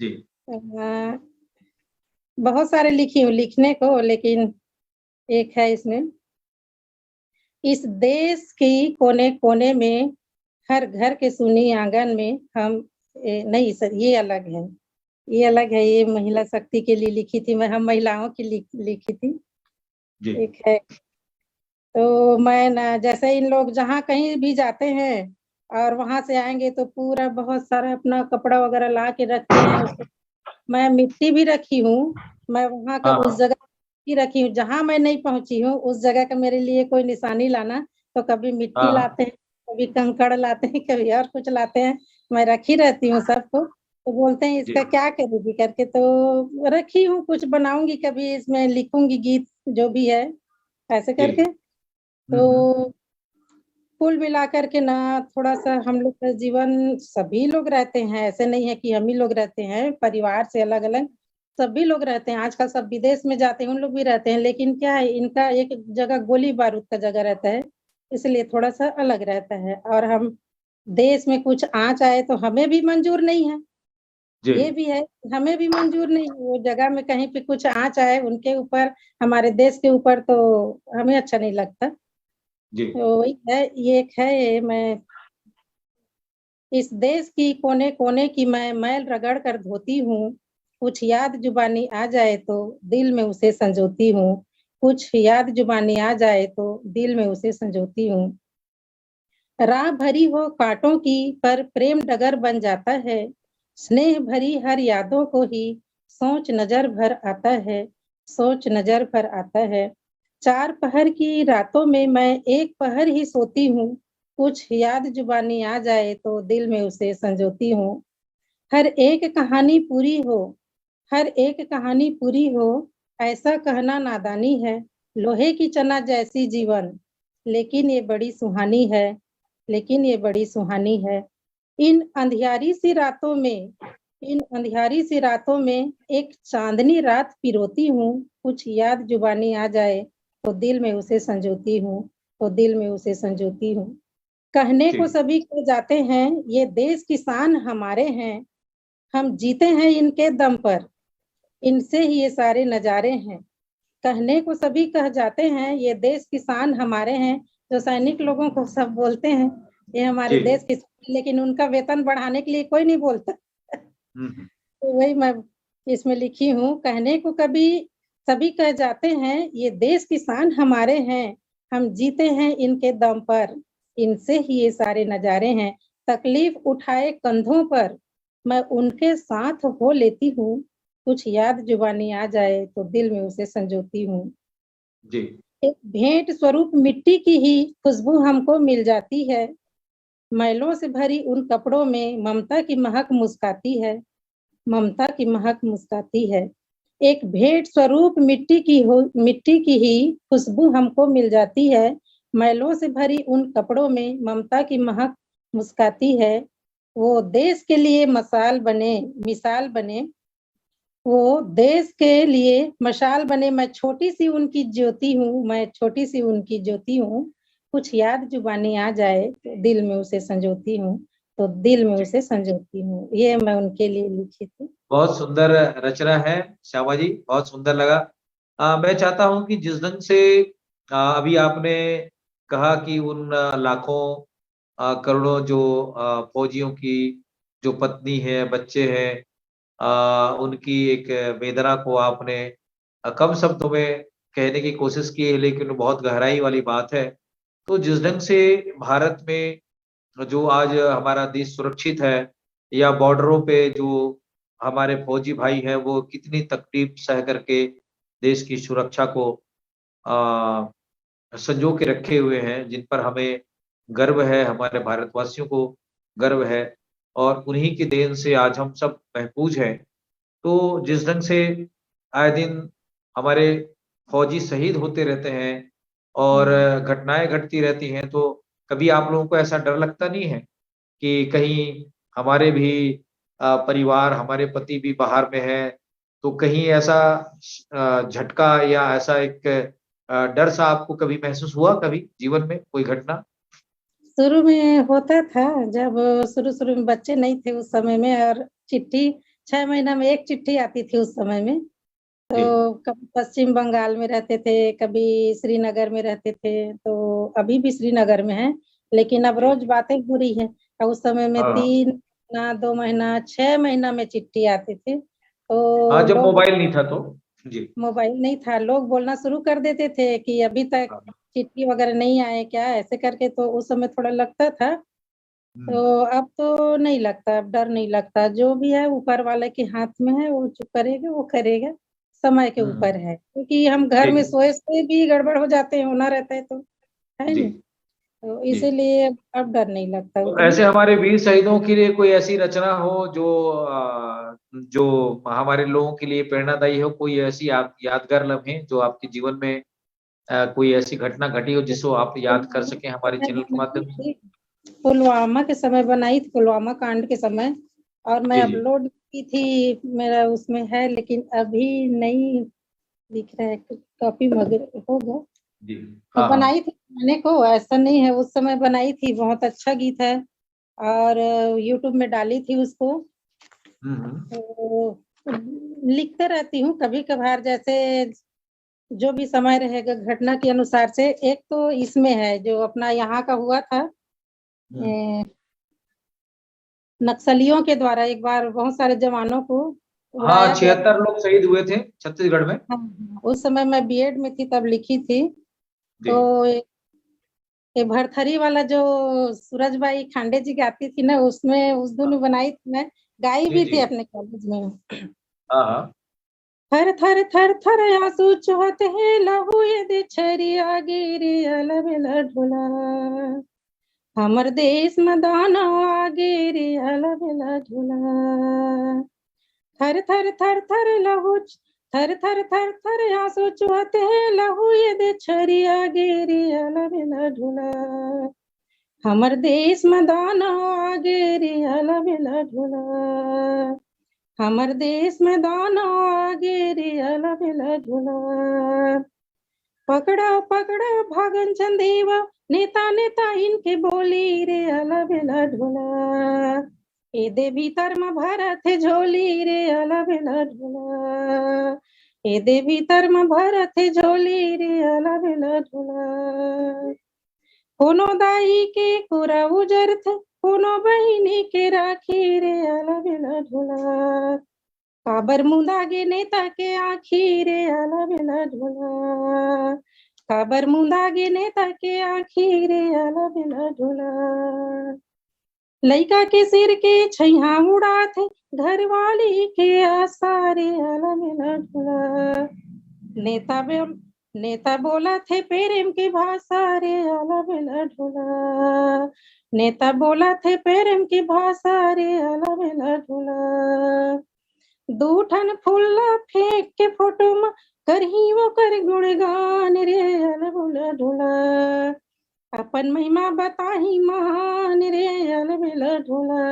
जी, बहुत सारे लिखी हूँ लिखने को, लेकिन एक है इसमें, इस देश की कोने-कोने में, हर घर के सुनी आंगन में हम नहीं सर ये अलग है। ये अलग है, ये महिला शक्ति के लिए लिखी थी मैं, हम महिलाओं की लिखी थी। जी। एक है, तो मैं ना जैसे इन लोग जहाँ कहीं भी जाते हैं और वहाँ से आएँगे तो पूरा बहुत सारा अपना कपड़ा वगैरह ला के रखते हैं उसको। मैं मिट्टी भी रखी हूँ, मैं वहाँ का हाँ, उस हाँ। जगह भी रखी हूँ, जहाँ मैं नहीं पहुँची हूँ, उस जगह का मेरे लिए कोई निशानी लाना, तो कभी मिट्टी हाँ, लाते हैं, कभी कंकड़ लाते हैं, कभी और कुछ लाते हैं, मैं रखी रहती हूँ सबको। तो बोलते हैं जी, इसका क्या करोगी करके, तो रखी हूँ, कुछ बनाऊँगी कभी इसमें लिखूँगी गीत जो भी है, ऐसे जी। करके। हुँ, हुँ। तो कुल मिलाकर के ना थोड़ा-सा हम लोग का जीवन सभी लोग रहते हैं, ऐसे नहीं है कि हम ही लोग रहते हैं, परिवार से अलग-अलग सभी लोग रहते हैं। आजकल सब विदेश में जाते हैं, उन लोग भी रहते हैं, लेकिन क्या है इनका एक जगह गोली-बारूद का जगह रहता है, इसलिए थोड़ा-सा अलग रहता है और हम देश में कुछ आँच आए तो हमें भी मंज़ूर नहीं है, जी, ये भी है, हमें भी मंज़ूर नहीं है, वो जगह में कहीं पे कुछ आँच आए उनके ऊपर, हमारे देश के ऊपर तो हमें अच्छा नहीं लगता। जी, तो वही है, ये एक है ये मैं इस देश की कोने-कोने की मैं मैल रगड़ कर धोती हूँ, कुछ याद जुबानी आ जाए तो दिल में उसे संजोती हूँ, कुछ याद जुबानी आ जाए तो दिल में उसे संजोती हूँ। राह भरी हो काँटों की पर प्रेम डगर बन जाता है, स्नेह भरी हर यादों को ही सोच नज़र भर आता है, सोच नज़र भर आता है। 4 पहर की रातों में मैं एक पहर ही सोती हूँ, कुछ याद जुबानी आ जाए तो दिल में उसे संजोती हूँ। हर एक कहानी पूरी हो, हर एक कहानी पूरी हो, ऐसा कहना नादानी है। लोहे की चना जैसी जीवन, लेकिन ये बड़ी सुहानी है, लेकिन ये बड़ी सुहानी है। इन अंधियारी सी रातों में इन अंधियारी सी रातों में एक चाँदनी रात पिरोती हूँ, कुछ याद जुबानी आ जाए, तो दिल में उसे संजोती हूँ, तो दिल में उसे संजोती हूँ। कहने जी, को सभी कह जाते हैं, ये देश की शान हमारे हैं, हम जीते हैं इनके दम पर, इनसे ही ये सारे नज़ारे हैं। कहने को सभी कह जाते हैं, ये देश की शान हमारे हैं, जो सैनिक लोगों को सब बोलते हैं, ये हमारे जी। देश की शान, लेकिन उनका वेतन बढ़ाने के लिए कोई नहीं बोलता। हुँ, हुँ। तो वही मैं इसमें लिखी हूँ, कहने को कभी सभी कह जाते हैं, ये देश की शान हमारे हैं, हम जीते हैं इनके दम पर, इनसे ही ये सारे नज़ारे हैं। तकलीफ उठाए कंधों पर, मैं उनके साथ हो लेती हूँ, कुछ याद जुबानी आ जाए तो दिल में उसे संजोती हूँ। जी, एक भेंट स्वरूप मिट्टी की ही खुशबू हमको मिल जाती है, मैलों से भरी उन कपड़ों में ममता की महक मुस्काती है, ममता की महक मुस्काती है। एक भेंट स्वरूप मिट्टी की ही खुशबू हमको मिल जाती है, मैलों से भरी उन कपड़ों में ममता की महक मुस्काती है। वो देश के लिए मिसाल बने, वो देश के लिए मशाल बने, मैं छोटी-सी उनकी ज्योति हूँ, मैं छोटी-सी उनकी ज्योति हूँ। कुछ याद जुबानी आ जाए, तो दिल में उसे संजोती हूँ, तो दिल में जी। उसे संजोती हूँ। ये मैं उनके लिए लिखी थी। बहुत सुंदर रचना है श्यामा जी, बहुत सुंदर लगा। मैं चाहता हूँ कि जिस ढंग से अभी आपने कहा कि उन लाखों करोड़ों जो फौजियों की जो पत्नी है, बच्चे हैं, उनकी एक वेदना को आपने कम शब्दों में कहने की कोशिश की है, लेकिन बहुत गहराई वाली बात है। तो जिस ढंग से भारत में जो आज हमारा देश सुरक्षित है या बॉर्डरों पे जो हमारे फौजी भाई हैं, वो कितनी तकलीफ सह करके देश की सुरक्षा को अ, संजो के रखे हुए हैं, जिन पर हमें गर्व है, हमारे भारतवासियों को गर्व है और उन्हीं की देन से आज हम सब महफूज हैं। तो जिस ढंग से आए दिन हमारे फौजी शहीद होते रहते हैं और हुँ। घटनाएँ घटती रहती हैं, तो कभी आप लोगों को ऐसा डर लगता नहीं है कि कहीं हमारे भी परिवार, हमारे पति भी बाहर में हैं, तो कहीं ऐसा झटका या ऐसा एक डर सा आपको कभी महसूस हुआ कभी जीवन में कोई घटना? शुरू में होता था, जब शुरू-शुरू में बच्चे नहीं थे उस समय में और चिट्ठी 6 महीना में 1 चिट्ठी आती थी उस समय में। तो कभी पश्चिम बंगाल में रहते थे, कभी श्रीनगर में रहते थे, तो अभी भी श्रीनगर में हैं, लेकिन अब रोज बातें हो रही है। उस समय में हाँ 3 महीना, 2 महीना, 6 महीना में चिट्ठी आती थी। हाँ, तो जब लोग, मोबाइल नहीं था तो। जी। मोबाइल नहीं था, लोग बोलना शुरू कर देते थे कि अभी तक हाँ। चिट्ठी वगैरह नहीं आए क्या, ऐसे करके। तो उस समय थोड़ा लगता था। हम्म, तो अब तो नहीं लगता, अब डर नहीं लगता। जो भी है ऊपर वाले के हाथ में है, वो जो करेगा वो करेगा, समय के हम्म, ऊपर है। क्योंकि हम घर में जी सोए सोए भी गड़बड़ हो जाते हैं, होना रहता है तो, है जी नहीं। तो जी। इसीलिए अब डर नहीं लगता तो उतना। ऐसे हमारे वीर शहीदों के लिए कोई ऐसी रचना हो जो जो हमारे लोगों के लिए प्रेरणादायी हो, कोई ऐसी यादगार लम्हे जो आपके जीवन में कोई ऐसी घटना घटी हो जिसको आप याद कर सकें हमारे चैनल के माध्यम से। पुलवामा के समय बनाई थी, पुलवामा कांड के समय, और मैं जी जी अपलोड की थी, मेरा उसमें है, लेकिन अभी नहीं दिख रहा है। कॉपी वगैरह होगा। जी। तो हाँ हाँ। बनाई थी मैंने, को ऐसा नहीं है, उस समय बनाई थी, बहुत अच्छा गीत है। और यूट्यूब में डाली थी उसको। हम्म। तो लिखते रहती हूँ कभी कभार, जैसे जो भी समय रहेगा घटना के अनुसार से। एक तो इसमें है जो अपना यहाँ का हुआ था, हम्म। ए, नक्सलियों के द्वारा एक बार बहुत सारे जवानों को हाँ, उड़ाया गया 76 था। लोग शहीद हुए थे छत्तीसगढ़ में। हाँ, हाँ, उस समय मैं बीएड में थी, तब लिखी थी। जी तो ये भरथरी वाला जो सूरजबाई खांडे जी गाती थी ना, उसमें उस धुन बनाई थी मैं, गाई जी भी जी। थी अपने कॉलेज में। हाँ हाँ। थर थर थर थर आंसू चुहते हैं, लहू ये दे छरिया गिरी अलबेला ढोला। हमर देश में दाना आगे रे अलबेला ढोला। थर थर थर थर लहू, थर थर थर थर आंसू चुहते हैं, लहू ये दे छरिया गिरी अलबेला ढोला। हमर देश में दाना आगे रे अलबेला ढोला। हमर देश में दाना आगे रे अलबेला ढोला। पकड़ा पकड़ा भागन चंदेवा, नेता नेता इनके बोली रे अलबेला ढोला। ए दे भीतर में भरत है झोली रे अलबेला ढोला। ए दे भीतर में भरत है झोली रे अलबेला ढोला। कोनो दाई के कुरा उजर थे, कोनो बहिनी के राखी रे अलबेला ढोला। काबर मुंदागे नेता के आखी रे अलबेला ढोला। काबर मुंदागे नेता के आखी रे अलबेला ढोला। लइका के सिर के छैहा उड़ाथे, घर वाली के आसारे अलबेला ढोला। नेता बे नेता बोला थे प्रेम की भाषा रे अलबेला ढोला। नेता बोला थे प्रेम की भाषा रे अलबेला ढोला। दू ठन फुल्ला फेंक के फोटो में करही वो कर गुणगान रे अलबेला ढोला। अपन महिमा बताही महान रे अलबेला ढोला।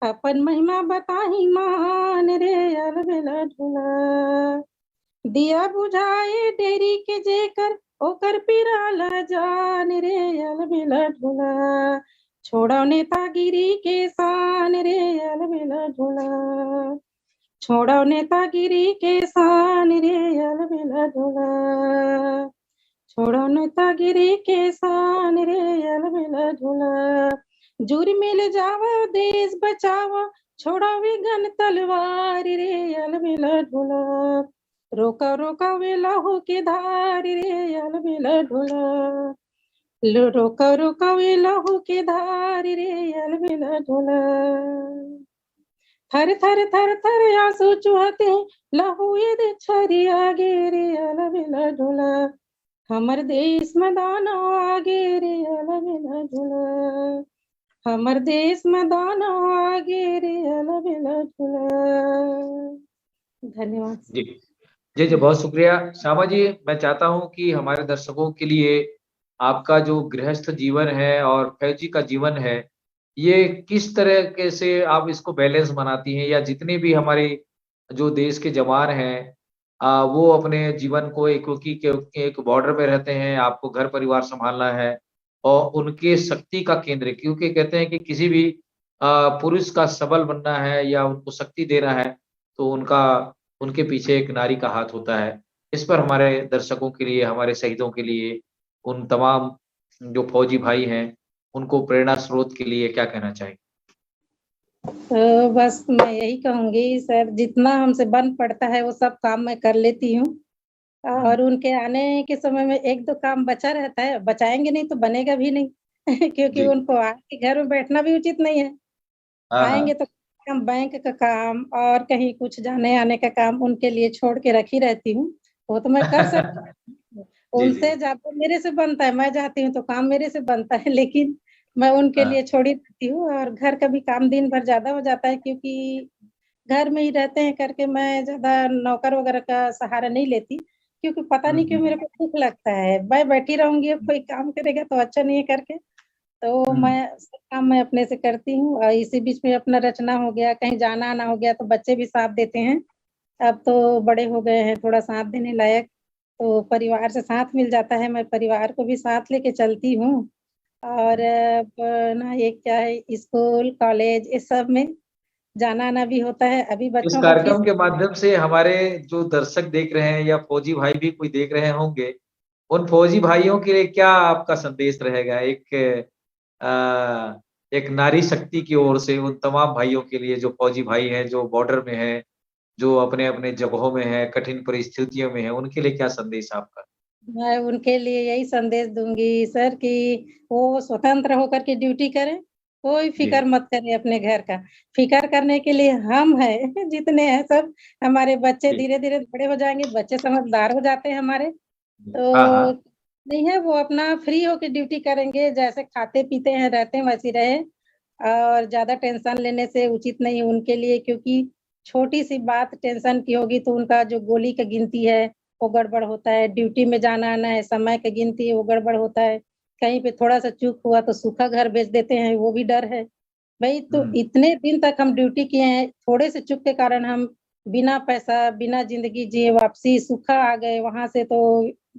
अपन महिमा बताही महान रे अलबेला ढोला। दिया बुझाए डेरी के जेकर, ओकर पिराला जान रे अलबेला ढोला। छोड़ो नेतागिरी के शान रे अलबेला ढोला। छोड़ो नेतागिरी के शान रे अलबेला ढोला। छोड़ो नेतागिरी के शान रे अलबेला ढोला। जुर मिल जावा देश बचावा, छोड़ो विघन तलवार रे अलबेला ढोला। रोका रोका वे लहू के धार रे अलबेला ढोला। रोका रोका वे लहू के धार रे अलबेला ढोला। थर थर थर थर आंसू चुहते हैं, लहू ये दे छरिया गे रे अलबेला ढोला। हमर देश में दाना आगे रे अलबेला ढोला। हमर देश में दाना आगे रे अलबेला ढोला। धन्यवाद। जी जी जी, बहुत शुक्रिया श्यामा जी। मैं चाहता हूं कि हमारे दर्शकों के लिए आपका जो गृहस्थ जीवन है और फौजी का जीवन है, ये किस तरह के से आप इसको बैलेंस बनाती हैं, या जितने भी हमारे जो देश के जवान हैं वो अपने जीवन को एक, क्योंकि एक बॉर्डर पे रहते हैं, आपको घर परिवार संभालना है, और उनके शक्ति का केंद्र, क्योंकि कहते हैं कि किसी भी पुरुष का सबल बनना है या उनको शक्ति देना है, तो उनका उनके पीछे एक नारी का हाथ होता है। इस पर हमारे दर्शकों के लिए, हमारे शहीदों के लिए, उन तमाम जो फौजी भाई हैं, उनको प्रेरणा स्रोत के लिए क्या कहना चाहेंगे? तो बस मैं यही कहूँगी सर, जितना हमसे बन पड़ता है वो सब काम मैं कर लेती हूँ। हुँ। और उनके आने के समय में 1-2 काम बचा रहता है, बचाएँगे नहीं तो बनेगा भी नहीं क्योंकि जी। उनको आके घर में बैठना भी उचित नहीं है। हाँ, आएँगे हाँ। तो हम बैंक का काम और कहीं कुछ जाने-आने का काम उनके लिए छोड़ के रखी रहती हूँ, वो तो मैं कर सकती हूँ। जी, जी। उनसे ज़्यादा मेरे से बनता है, मैं जाती हूँ तो काम मेरे से बनता है लेकिन मैं उनके हाँ। लिए छोड़ ही देती हूँ और घर का भी काम दिन भर ज़्यादा हो जाता है क्योंकि घर में ही रहते हैं करके मैं ज़्यादा नौकर वगैरह का सहारा नहीं लेती, क्योंकि पता हुँ, नहीं क्यों हुँ। मेरे को दुःख लगता है। मैं बैठी रहूँगी, अब हुँ, कोई काम करेगा तो अच्छा नहीं है करके, तो हुँ। मैं सब काम मैं अपने से करती हूँ और इसी बीच में अपना रचना हो गया, कहीं जाना-आना हो गया तो बच्चे भी साथ देते हैं। अब तो बड़े हो गए हैं, थोड़ा साथ देने लायक, तो परिवार से साथ मिल जाता है, मैं परिवार को भी साथ लेके चलती हूँ और हुँ। ना ये क्या है स्कूल, कॉलेज इस सब में जाना-आना भी होता है। अभी इस बच्चों का फीस कार्यक्रम के माध्यम से हमारे जो दर्शक देख रहे हैं या फौजी भाई भी कोई देख रहे होंगे, उन फौजी भाइयों के लिए क्या आपका संदेश रहेगा? एक नारी शक्ति की ओर से उन तमाम भाइयों के लिए जो फौजी भाई हैं, जो बॉर्डर में हैं, जो अपने-अपने जगहों में हैं, कठिन परिस्थितियों में हैं, उनके लिए क्या संदेश है आपका? मैं उनके लिए यही संदेश दूँगी सर कि वो स्वतंत्र होकर के ड्यूटी करें, कोई जी। फ़िक्र मत करें अपने घर का। फ़िक्र करने के लिए हम हैं, जितने हैं सब हमारे बच्चे जी। धीरे-धीरे बड़े हो जाएँगे, बच्चे समझदार हो जाते हैं हमारे, हाँ, तो हाँ। नहीं है वो अपना फ्री होके ड्यूटी करेंगे, जैसे खाते-पीते हैं, रहते हैं वैसे ही रहे और ज़्यादा टेंशन लेने से उचित नहीं है उनके लिए क्योंकि छोटी-सी बात टेंशन की होगी तो उनका जो गोली का गिनती है, वो गड़बड़ होता है, ड्यूटी में जाना-आना है, समय का गिनती है, वो गड़बड़ होता है। कहीं पे थोड़ा-सा चूक हुआ तो सूखा घर भेज देते हैं, वो भी डर है। भई तो हुँ। इतने दिन तक हम ड्यूटी किए हैं, थोड़े से चूक के कारण हम बिना पैसा, बिना ज़िंदगी जिए वापसी सूखा आ गए वहाँ से तो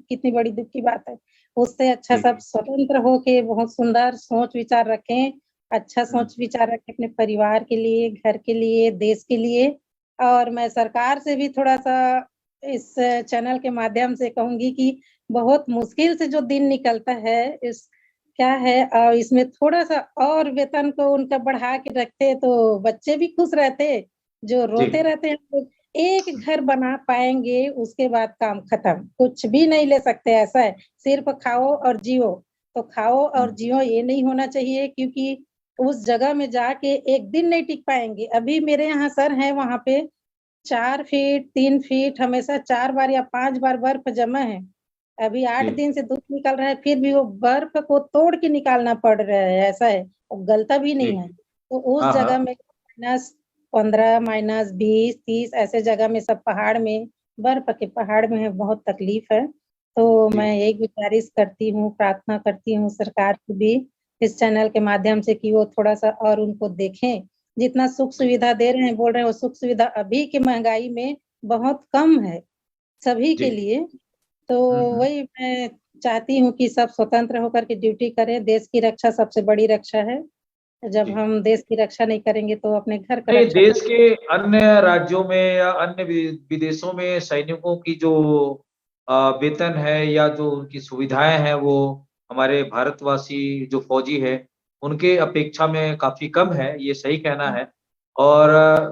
कितनी बड़ी दुःख की बात है। उससे अच्छा जी। सब स्वतंत्र होके बहुत सुंदर सोच-विचार रखें, अच्छा हुँ। सोच-विचार रखें अपने परिवार के लिए, घर के लिए, देश के लिए और मैं सरकार से भी थोड़ा-सा इस चैनल के माध्यम से कहूँगी कि बहुत मुश्किल से जो दिन निकलता है, इस क्या है इसमें थोड़ा-सा और वेतन को उनका बढ़ा के रखते तो बच्चे भी खुश रहते, जो जी। रोते रहते हैं लोग। एक घर बना पाएँगे उसके बाद काम खत्म, कुछ भी नहीं ले सकते ऐसा है, सिर्फ़ खाओ और जियो। तो खाओ हुँ। और जियो ये नहीं होना चाहिए क्योंकि उस जगह में जाके 1 दिन नहीं टिक पाएँगे। अभी मेरे यहाँ सर हैं वहाँ पे 4 फीट, 3 फीट हमेशा 4 बार या 5 बार बर्फ जमा है। अभी 8 जी। दिन से धूप निकल रहा है, फिर भी वो बर्फ को तोड़ के निकालना पड़ रहा है, ऐसा है। वो गलता भी जी। नहीं है। तो उस हाँ, जगह हाँ। में -15, -20, 30 ऐसे जगह में सब पहाड़ में, बर्फ के पहाड़ में है, बहुत तकलीफ है। तो जी। मैं यही गुज़ारिश करती हूँ, प्रार्थना करती हूँ सरकार से भी, इस चैनल के माध्यम से कि वो थोड़ा-सा और उनको देखें। जितना जी। सुख-सुविधा दे रहे हैं, बोल रहे हैं वो सुख-सुविधा अभी की महँगाई में बहुत कम है, सभी जी। के लिए। तो हुँ, हुँ। वही मैं चाहती हूँ कि सब स्वतंत्र होकर के ड्यूटी करें, देश की रक्षा सबसे बड़ी रक्षा है। जब जी। हम देश की रक्षा नहीं करेंगे तो अपने घर का नहीं, रक्षा देश कर के अन्य राज्यों में या अन्य विदेशों में सैनिकों की जो वेतन है या जो उनकी सुविधाएँ हैं, वो हमारे भारतवासी जो फौजी हैं, उनके अपेक्षा में काफ़ी कम है, ये सही कहना है। और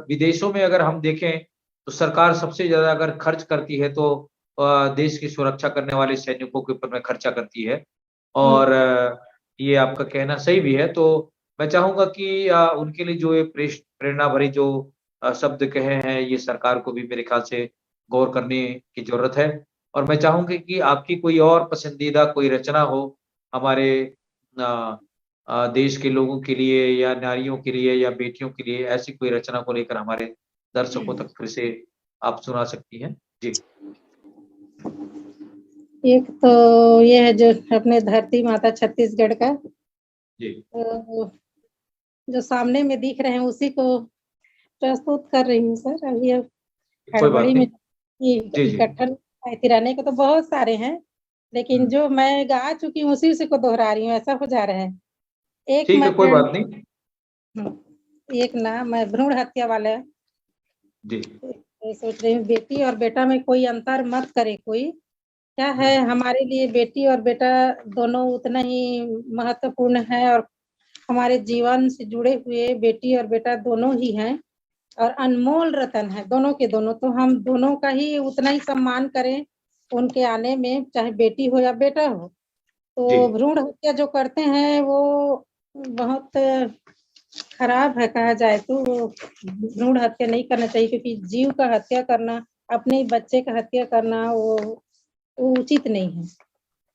विदेशों में अगर हम देखें, तो सरकार सबसे ज़्यादा अगर खर्च करती है, तो देश की सुरक्षा करने वाले सैनिकों के ऊपर में खर्चा करती है। हुँ, और ये आपका कहना सही भी है, तो मैं चाहूँगा कि उनके लिए जो ये प्रेरणा भरी जो शब्द कहे हैं, ये सरकार को भी मेरे ख़्याल से गौर करने की ज़रूरत है। और मैं चाहूँगी कि आपकी कोई और पसंदीदा कोई रचना हो हमारे अ देश के लोगों के लिए या नारियों के लिए या बेटियों के लिए, ऐसी कोई रचना को लेकर हमारे दर्शकों तक फिर से आप सुना सकती हैं? जी। एक तो ये है जो अपने धरती माता छत्तीसगढ़ का जी। जो सामने में दिख रहे हैं उसी को प्रस्तुत कर रही हूँ सर। अभी अब कोई बात हड़बड़ी में नहीं। ये जी, जी। इकट्ठा तिराने को तो बहुत सारे हैं, लेकिन हुँ। जो मैं गा चुकी हूँ उसी को दोहरा रही हूँ, ऐसा हो जा रहा है। एक ठीक है, मैं कोई फ्रेंड बात नहीं। हुँ, एक ना मैं भ्रूण हत्या वाला जी। मैं सोच रही हूँ बेटी और बेटा में कोई अंतर मत करे कोई। क्या है हमारे लिए बेटी और बेटा दोनों उतना ही महत्वपूर्ण है और हमारे जीवन से जुड़े हुए बेटी और बेटा दोनों ही हैं और अनमोल रतन है दोनों के दोनों। तो हम दोनों का ही उतना ही सम्मान करें उनके आने में, चाहे बेटी हो या बेटा हो। जी तो भ्रूण हत्या जो करते हैं वो बहुत खराब है कहा जाए तो। भ्रूण हत्या नहीं करना चाहिए क्योंकि जीव का हत्या करना, अपने ही बच्चे का हत्या करना वो उचित नहीं है।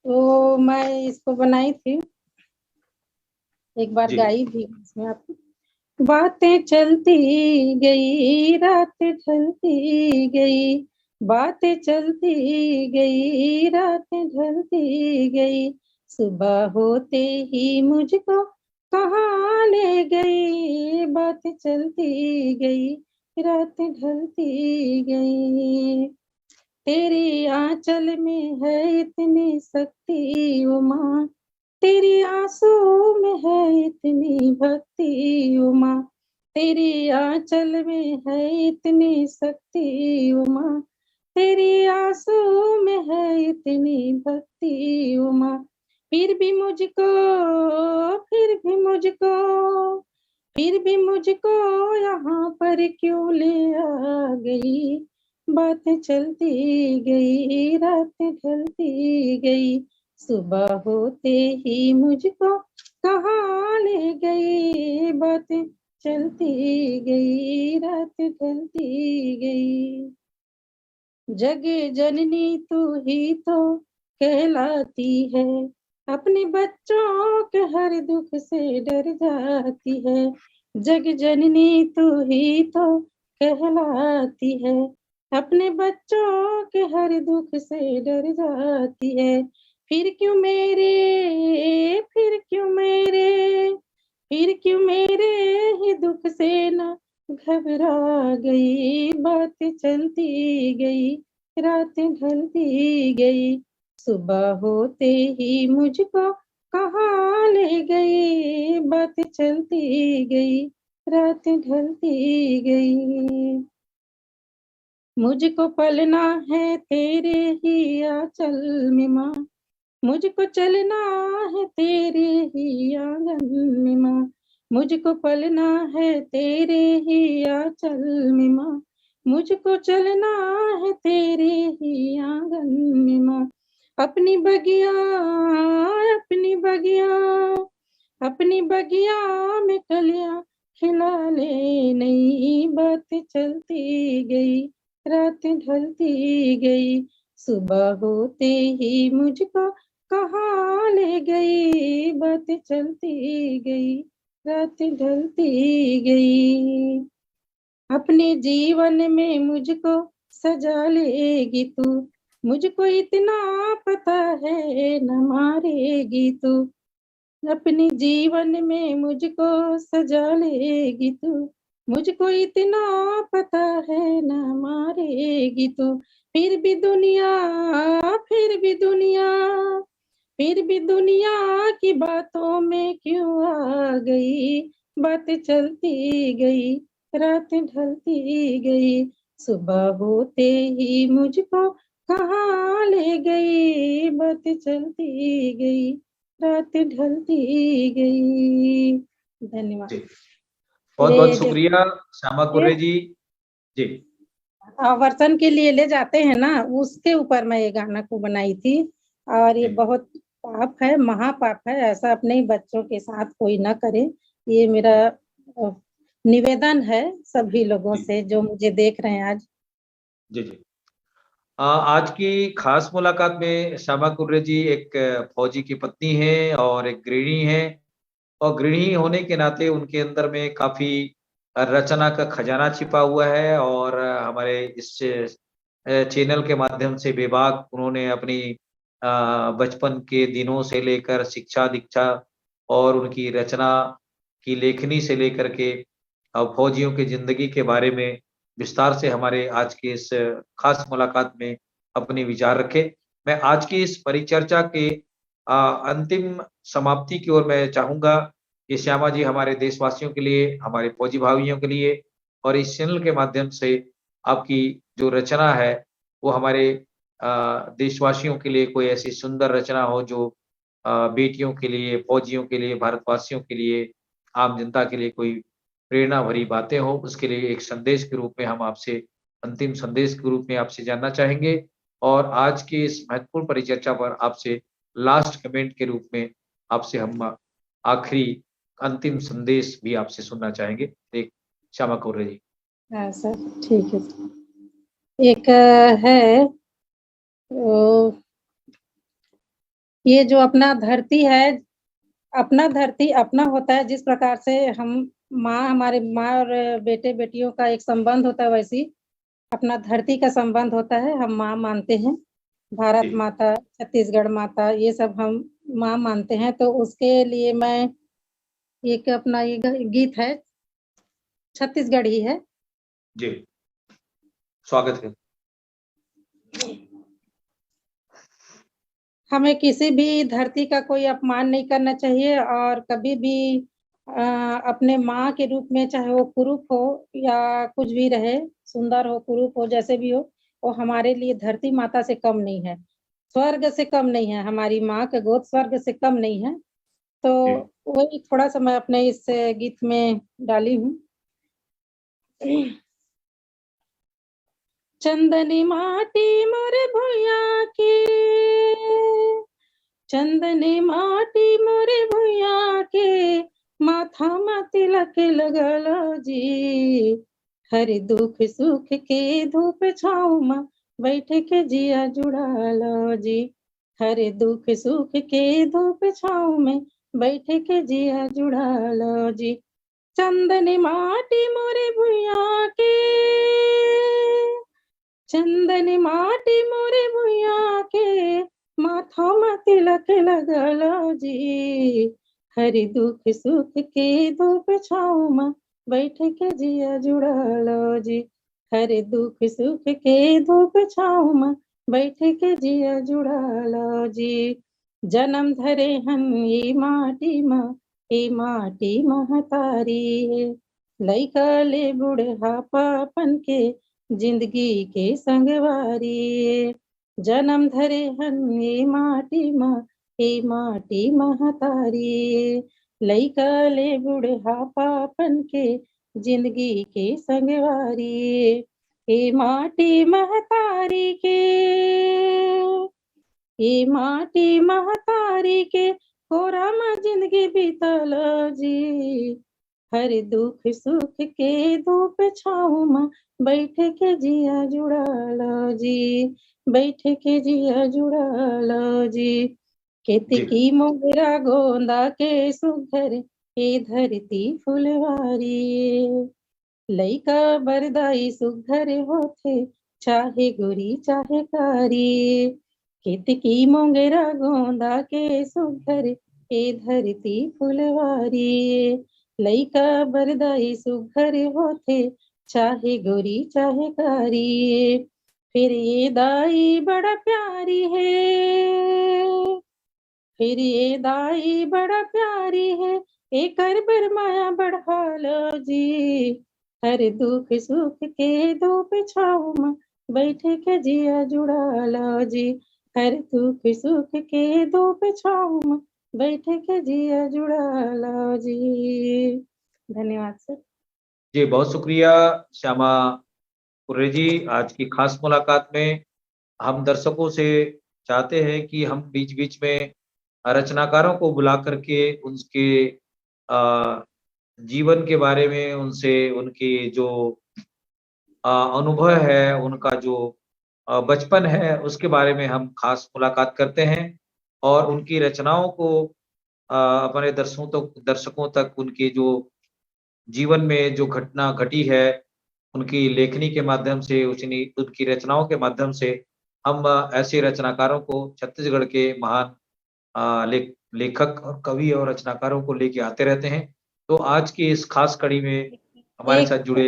तो मैं इसको बनाई थी, एक बार जी गाई भी इसमें आपको। बातें चलती गई, रात ढलती गई, बातें चलती गई, रात ढलती गई, सुबह होते ही मुझको कहाँ ले गई, बातें चलती गई, रात ढलती गई। तेरी आंचल में है इतनी शक्ति उमा, तेरी आंसू में है इतनी भक्ति उमा, तेरी आंचल में है इतनी शक्ति उमा, तेरी आंसू में है इतनी भक्ति उमा। फिर भी मुझको, फिर भी मुझको, फिर भी मुझको यहाँ पर क्यों ले आ गई, बातें चलती गई, रात ढलती गई, सुबह होते ही मुझको कहाँ ले गई, बातें चलती गई, रात ढलती गई। जग जननी तू ही तो कहलाती है, अपने बच्चों के हर दुख से डर जाती है। जग जननी तू ही तो कहलाती है, अपने बच्चों के हर दुख से डर जाती है। फिर क्यों मेरे, फिर क्यों मेरे, फिर क्यों मेरे ही दुख से न घबरा गई, बातें चलती गई, रातें ढलती गई, सुबह होते ही मुझको कहाँ ले गई, बातें चलती गई, रातें ढलती गई। मुझको पलना है तेरे ही आंचल में माँ, मुझको चलना है तेरे ही आंगन में माँ, मुझको पलना है तेरे ही आंचल में माँ, मुझको चलना है तेरे ही आंगन में माँ। अपनी बगिया, अपनी बगिया, अपनी बगिया में कलियां खिला ले, नई बातें चलती गई, रातें ढलती गई, सुबह होते ही मुझको कहाँ ले गई, बातें चलती गई, रातें ढलती गई। अपने जीवन में मुझको सजा लेगी तू, मुझको इतना पता है न मारेगी तू, अपने जीवन में मुझको सजा लेगी तू, मुझको इतना पता है न मारेगी तू। फिर भी दुनिया, फिर भी दुनिया, फिर भी दुनिया की बातों में क्यों आ गई, बातें चलती गई, रातें ढलती गई, सुबह होते ही मुझको कहाँ ले गई, बातें चलती गई, रातें ढलती गई। धन्यवाद। जी बहुत बहुत ये जो शुक्रिया श्यामा कुर्रे जी। जी आवर्तन के लिए ले जाते हैं ना, उसके ऊपर मैं ये गाना को बनाई थी। और ये जी बहुत पाप है, महापाप है, ऐसा अपने ही बच्चों के साथ कोई ना करे। ये मेरा निवेदन है सभी लोगों जी से जो मुझे देख रहे हैं आज। जी जी आज की खास मुलाकात में श्यामा कुर्रे जी एक फौजी की पत्नी है और एक गृहिणी है, और गृहिणी होने के नाते उनके अंदर में काफी रचना का खजाना छिपा हुआ है। और हमारे इस चैनल के माध्यम से बेबाक उन्होंने अपनी बचपन के दिनों से लेकर शिक्षा दीक्षा और उनकी रचना की लेखनी से लेकर के फौजियों की जिंदगी के बारे में विस्तार से हमारे आज की इस खास मुलाकात में अपने विचार रखे। मैं आज की इस परिचर्चा के अंतिम समाप्ति की ओर मैं चाहूँगा कि श्यामा जी हमारे देशवासियों के लिए, हमारे फौजी भाइयों के लिए और इस चैनल के माध्यम से आपकी जो रचना है वो हमारे देशवासियों के लिए कोई ऐसी सुंदर रचना हो जो बेटियों के लिए, फौजियों के लिए, भारतवासियों के लिए, आम जनता के लिए कोई प्रेरणा भरी बातें हो, उसके लिए एक संदेश के रूप में हम आपसे अंतिम संदेश के रूप में आपसे जानना चाहेंगे और आज की इस महत्वपूर्ण परिचर्चा पर आपसे लास्ट कमेंट के रूप में आपसे हम आखिरी अंतिम संदेश भी आपसे सुनना चाहेंगे। एक श्यामा कौर्रे जी। हाँ सर, ठीक है सर। एक है ये जो अपना धरती है, अपना धरती अपना होता है, जिस प्रकार से हम हमारे माँ और बेटे बेटियों का एक संबंध होता है, वैसी अपना धरती का संबंध होता है। हम माँ मानते हैं, भारत माता, छत्तीसगढ़ माता, ये सब हम माँ मानते हैं। तो उसके लिए मैं एक अपना ये गीत है, छत्तीसगढ़ ही है। जी, स्वागत है। हमें किसी भी धरती का कोई अपमान नहीं करना चाहिए और कभी भी अपने माँ के रूप में, चाहे वो कुरूप हो या कुछ भी रहे, सुंदर हो, कुरूप हो, जैसे भी हो, वो हमारे लिए धरती माता से कम नहीं है, स्वर्ग से कम नहीं है। हमारी माँ का गोद स्वर्ग से कम नहीं है। तो वही थोड़ा सा मैं अपने इस गीत में डाली हूँ। चंदनी माटी मोरे भुइया की, चंदनी माटी मोरे भुइया के, माथा मा तिलक लगलो जी। हर दुख सुख के धूप छाँव मा बैठ के जिया जुड़ालो जी। हर दुख सुख के धूप छाँव में बैठ के जिया जुड़ालो जी। चंदनी माटी मोरे भुइया के, चंदनी माटी मोरे भुइया के, माथा मा तिलक लगलो जी। हर दुख सुख के धूप छाँव मा बैठ के जिया जुड़ालो जी। हर दुख सुख के धूप छाँव मा बैठ के जिया जुड़ालो जी। जन्म धरे हन ये माटी मा, ये माटी महतारी है। लइका ले बुढ़ापापन के जिंदगी के संगवारी। जन्म धरे हन ये माटी मा, ये माटी महतारी। लइका ले बुढ़ापापन के जिंदगी के संगवारी। ये माटी महतारी के, ये माटी महतारी के, कोरा में जिंदगी बीतल जी। हर दुख सुख के धूप छाँव में बैठ के जिया जुड़ालो जी। बैठ के जिया जुड़ालो जी। केतकी मोगरा गोंदा के सुघर, ये धरती फुलवारी। लइका बरदाई सुघर होथे, चाहे गोरी चाहे कारी। केतकी मोगरा गोंदा के सुघर, ये धरती फुलवारी। लइका बरदाई सुघर होथे, चाहे गोरी चाहे कारी। फिर ये दाई बड़ा प्यारी है, फिर ये दाई बड़ा प्यारी है, एकर बरमाया बढ़ालो जी। हर दुख सुख के धूप छाँव में बैठ के जिया जुड़ालो जी। हर दुख सुख के धूप छाँव में बैठ के जिया जुड़ालो जी। धन्यवाद सर। जी, बहुत शुक्रिया श्यामा कौर्रे जी। आज की खास मुलाकात में हम दर्शकों से चाहते हैं कि हम बीच-बीच में रचनाकारों को बुला करके उनके जीवन के बारे में, उनसे उनकी जो अनुभव है, उनका जो बचपन है, उसके बारे में हम खास मुलाकात करते हैं और उनकी रचनाओं को अपने दर्शकों तक उनके जो जीवन में जो घटना घटी है, उनकी लेखनी के माध्यम से, उनकी रचनाओं के माध्यम से हम ऐसे रचनाकारों को, छत्तीसगढ़ के महान लेखक और कवि और रचनाकारों को लेके आते रहते हैं। तो आज की इस खास कड़ी में हमारे साथ जुड़े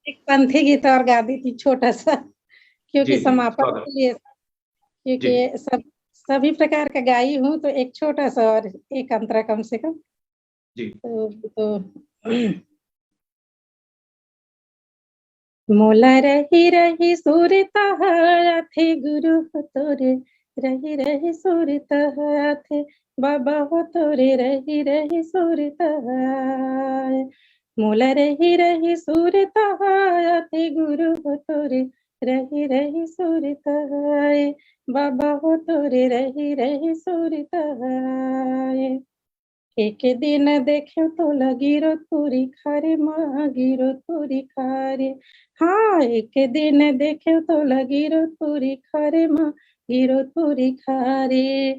एक पंथी गीत और गा दी थी छोटा सा, क्योंकि जी, समापन स्वागत। के लिए, जी, क्योंकि सभी प्रकार का गाई हूँ, तो एक छोटा सा और एक अंतरा कम से कम। जी। तो मोला रही रही सुरता थे गुरु हो तोरे, रही रही सुरता थे बाबा हो तोरे, रही रही सुरता। मोला रही रही सुरता थे गुरु हो तोरे, रही रही सुरता बाबा हो तोरे, रही रही सुरता। एक दिन देख्यो तो गिरो तुरी खारे माँ, गिरो तुरी खारे। हाँ, एक दिन देख्यो तो गिरो तुरी खारे माँ, गिरो तुरी खारे।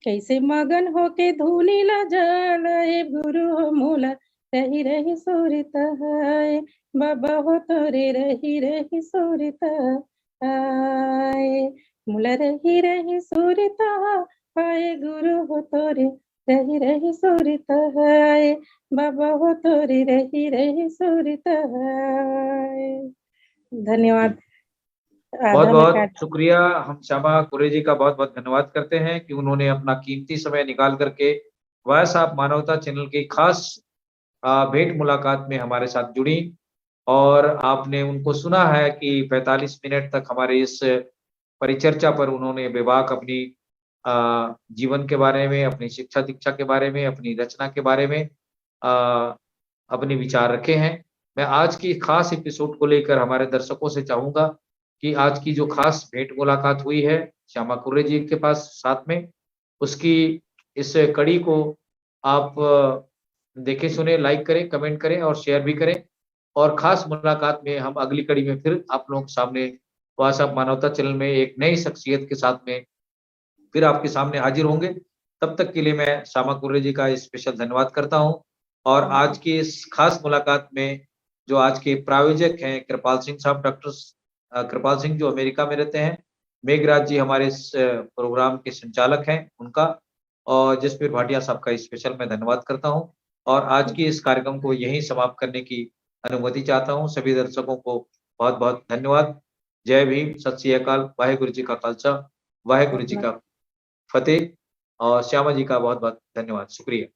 कैसे मगन होके धुनी ला जलाए गुरु हो मोला, रही रही सुरता है बाबा हो तोरे, रही रही सुरता आए। मोला रही रही सुरता आए गुरु हो तोरे, रही रही सुरता है बाबा हो तोरे, रही रही सुरता है। धन्यवाद। बहुत आधा में बहुत काट। शुक्रिया। हम श्यामा कुरे जी का बहुत बहुत धन्यवाद करते हैं कि उन्होंने अपना कीमती समय निकाल करके वॉइस ऑफ मानवता चैनल की खास भेंट मुलाकात में हमारे साथ जुड़ी, और आपने उनको सुना है कि 45 मिनट तक हमारे इस परिचर्चा पर उन्होंने बेबाक अपनी जीवन के बारे में, अपनी शिक्षा दीक्षा के बारे में, अपनी रचना के बारे में अपने विचार रखे हैं। मैं आज की खास एपिसोड को लेकर हमारे दर्शकों से चाहूँगा कि आज की जो खास भेंट मुलाकात हुई है श्यामा कुर्रे जी के पास साथ में, उसकी इस कड़ी को आप देखें, सुने, लाइक करें, कमेंट करें और शेयर भी करें। और खास मुलाकात में हम अगली कड़ी में फिर आप लोगों के सामने वॉइस ऑफ मानवता चैनल में एक नई शख्सियत के साथ में फिर आपके सामने हाजिर होंगे। तब तक के लिए मैं श्यामा कुर्रे जी का स्पेशल धन्यवाद करता हूँ। और आज की इस खास मुलाकात में जो आज के प्रायोजक हैं कृपाल सिंह साहब, डॉक्टर कृपाल सिंह जो अमेरिका में रहते हैं, मेघराज जी हमारे इस प्रोग्राम के संचालक हैं उनका, और जसवीर भाटिया साहब का स्पेशल मैं धन्यवाद करता हूँ। और आज की इस कार्यक्रम को यहीं समाप्त करने की अनुमति चाहता हूँ। सभी दर्शकों को बहुत बहुत धन्यवाद। जय भीम, सत श्री अकाल, वाहेगुरु जी का खालसा, वाहेगुरु जी का फतेह। और श्यामा जी का बहुत बहुत धन्यवाद, शुक्रिया।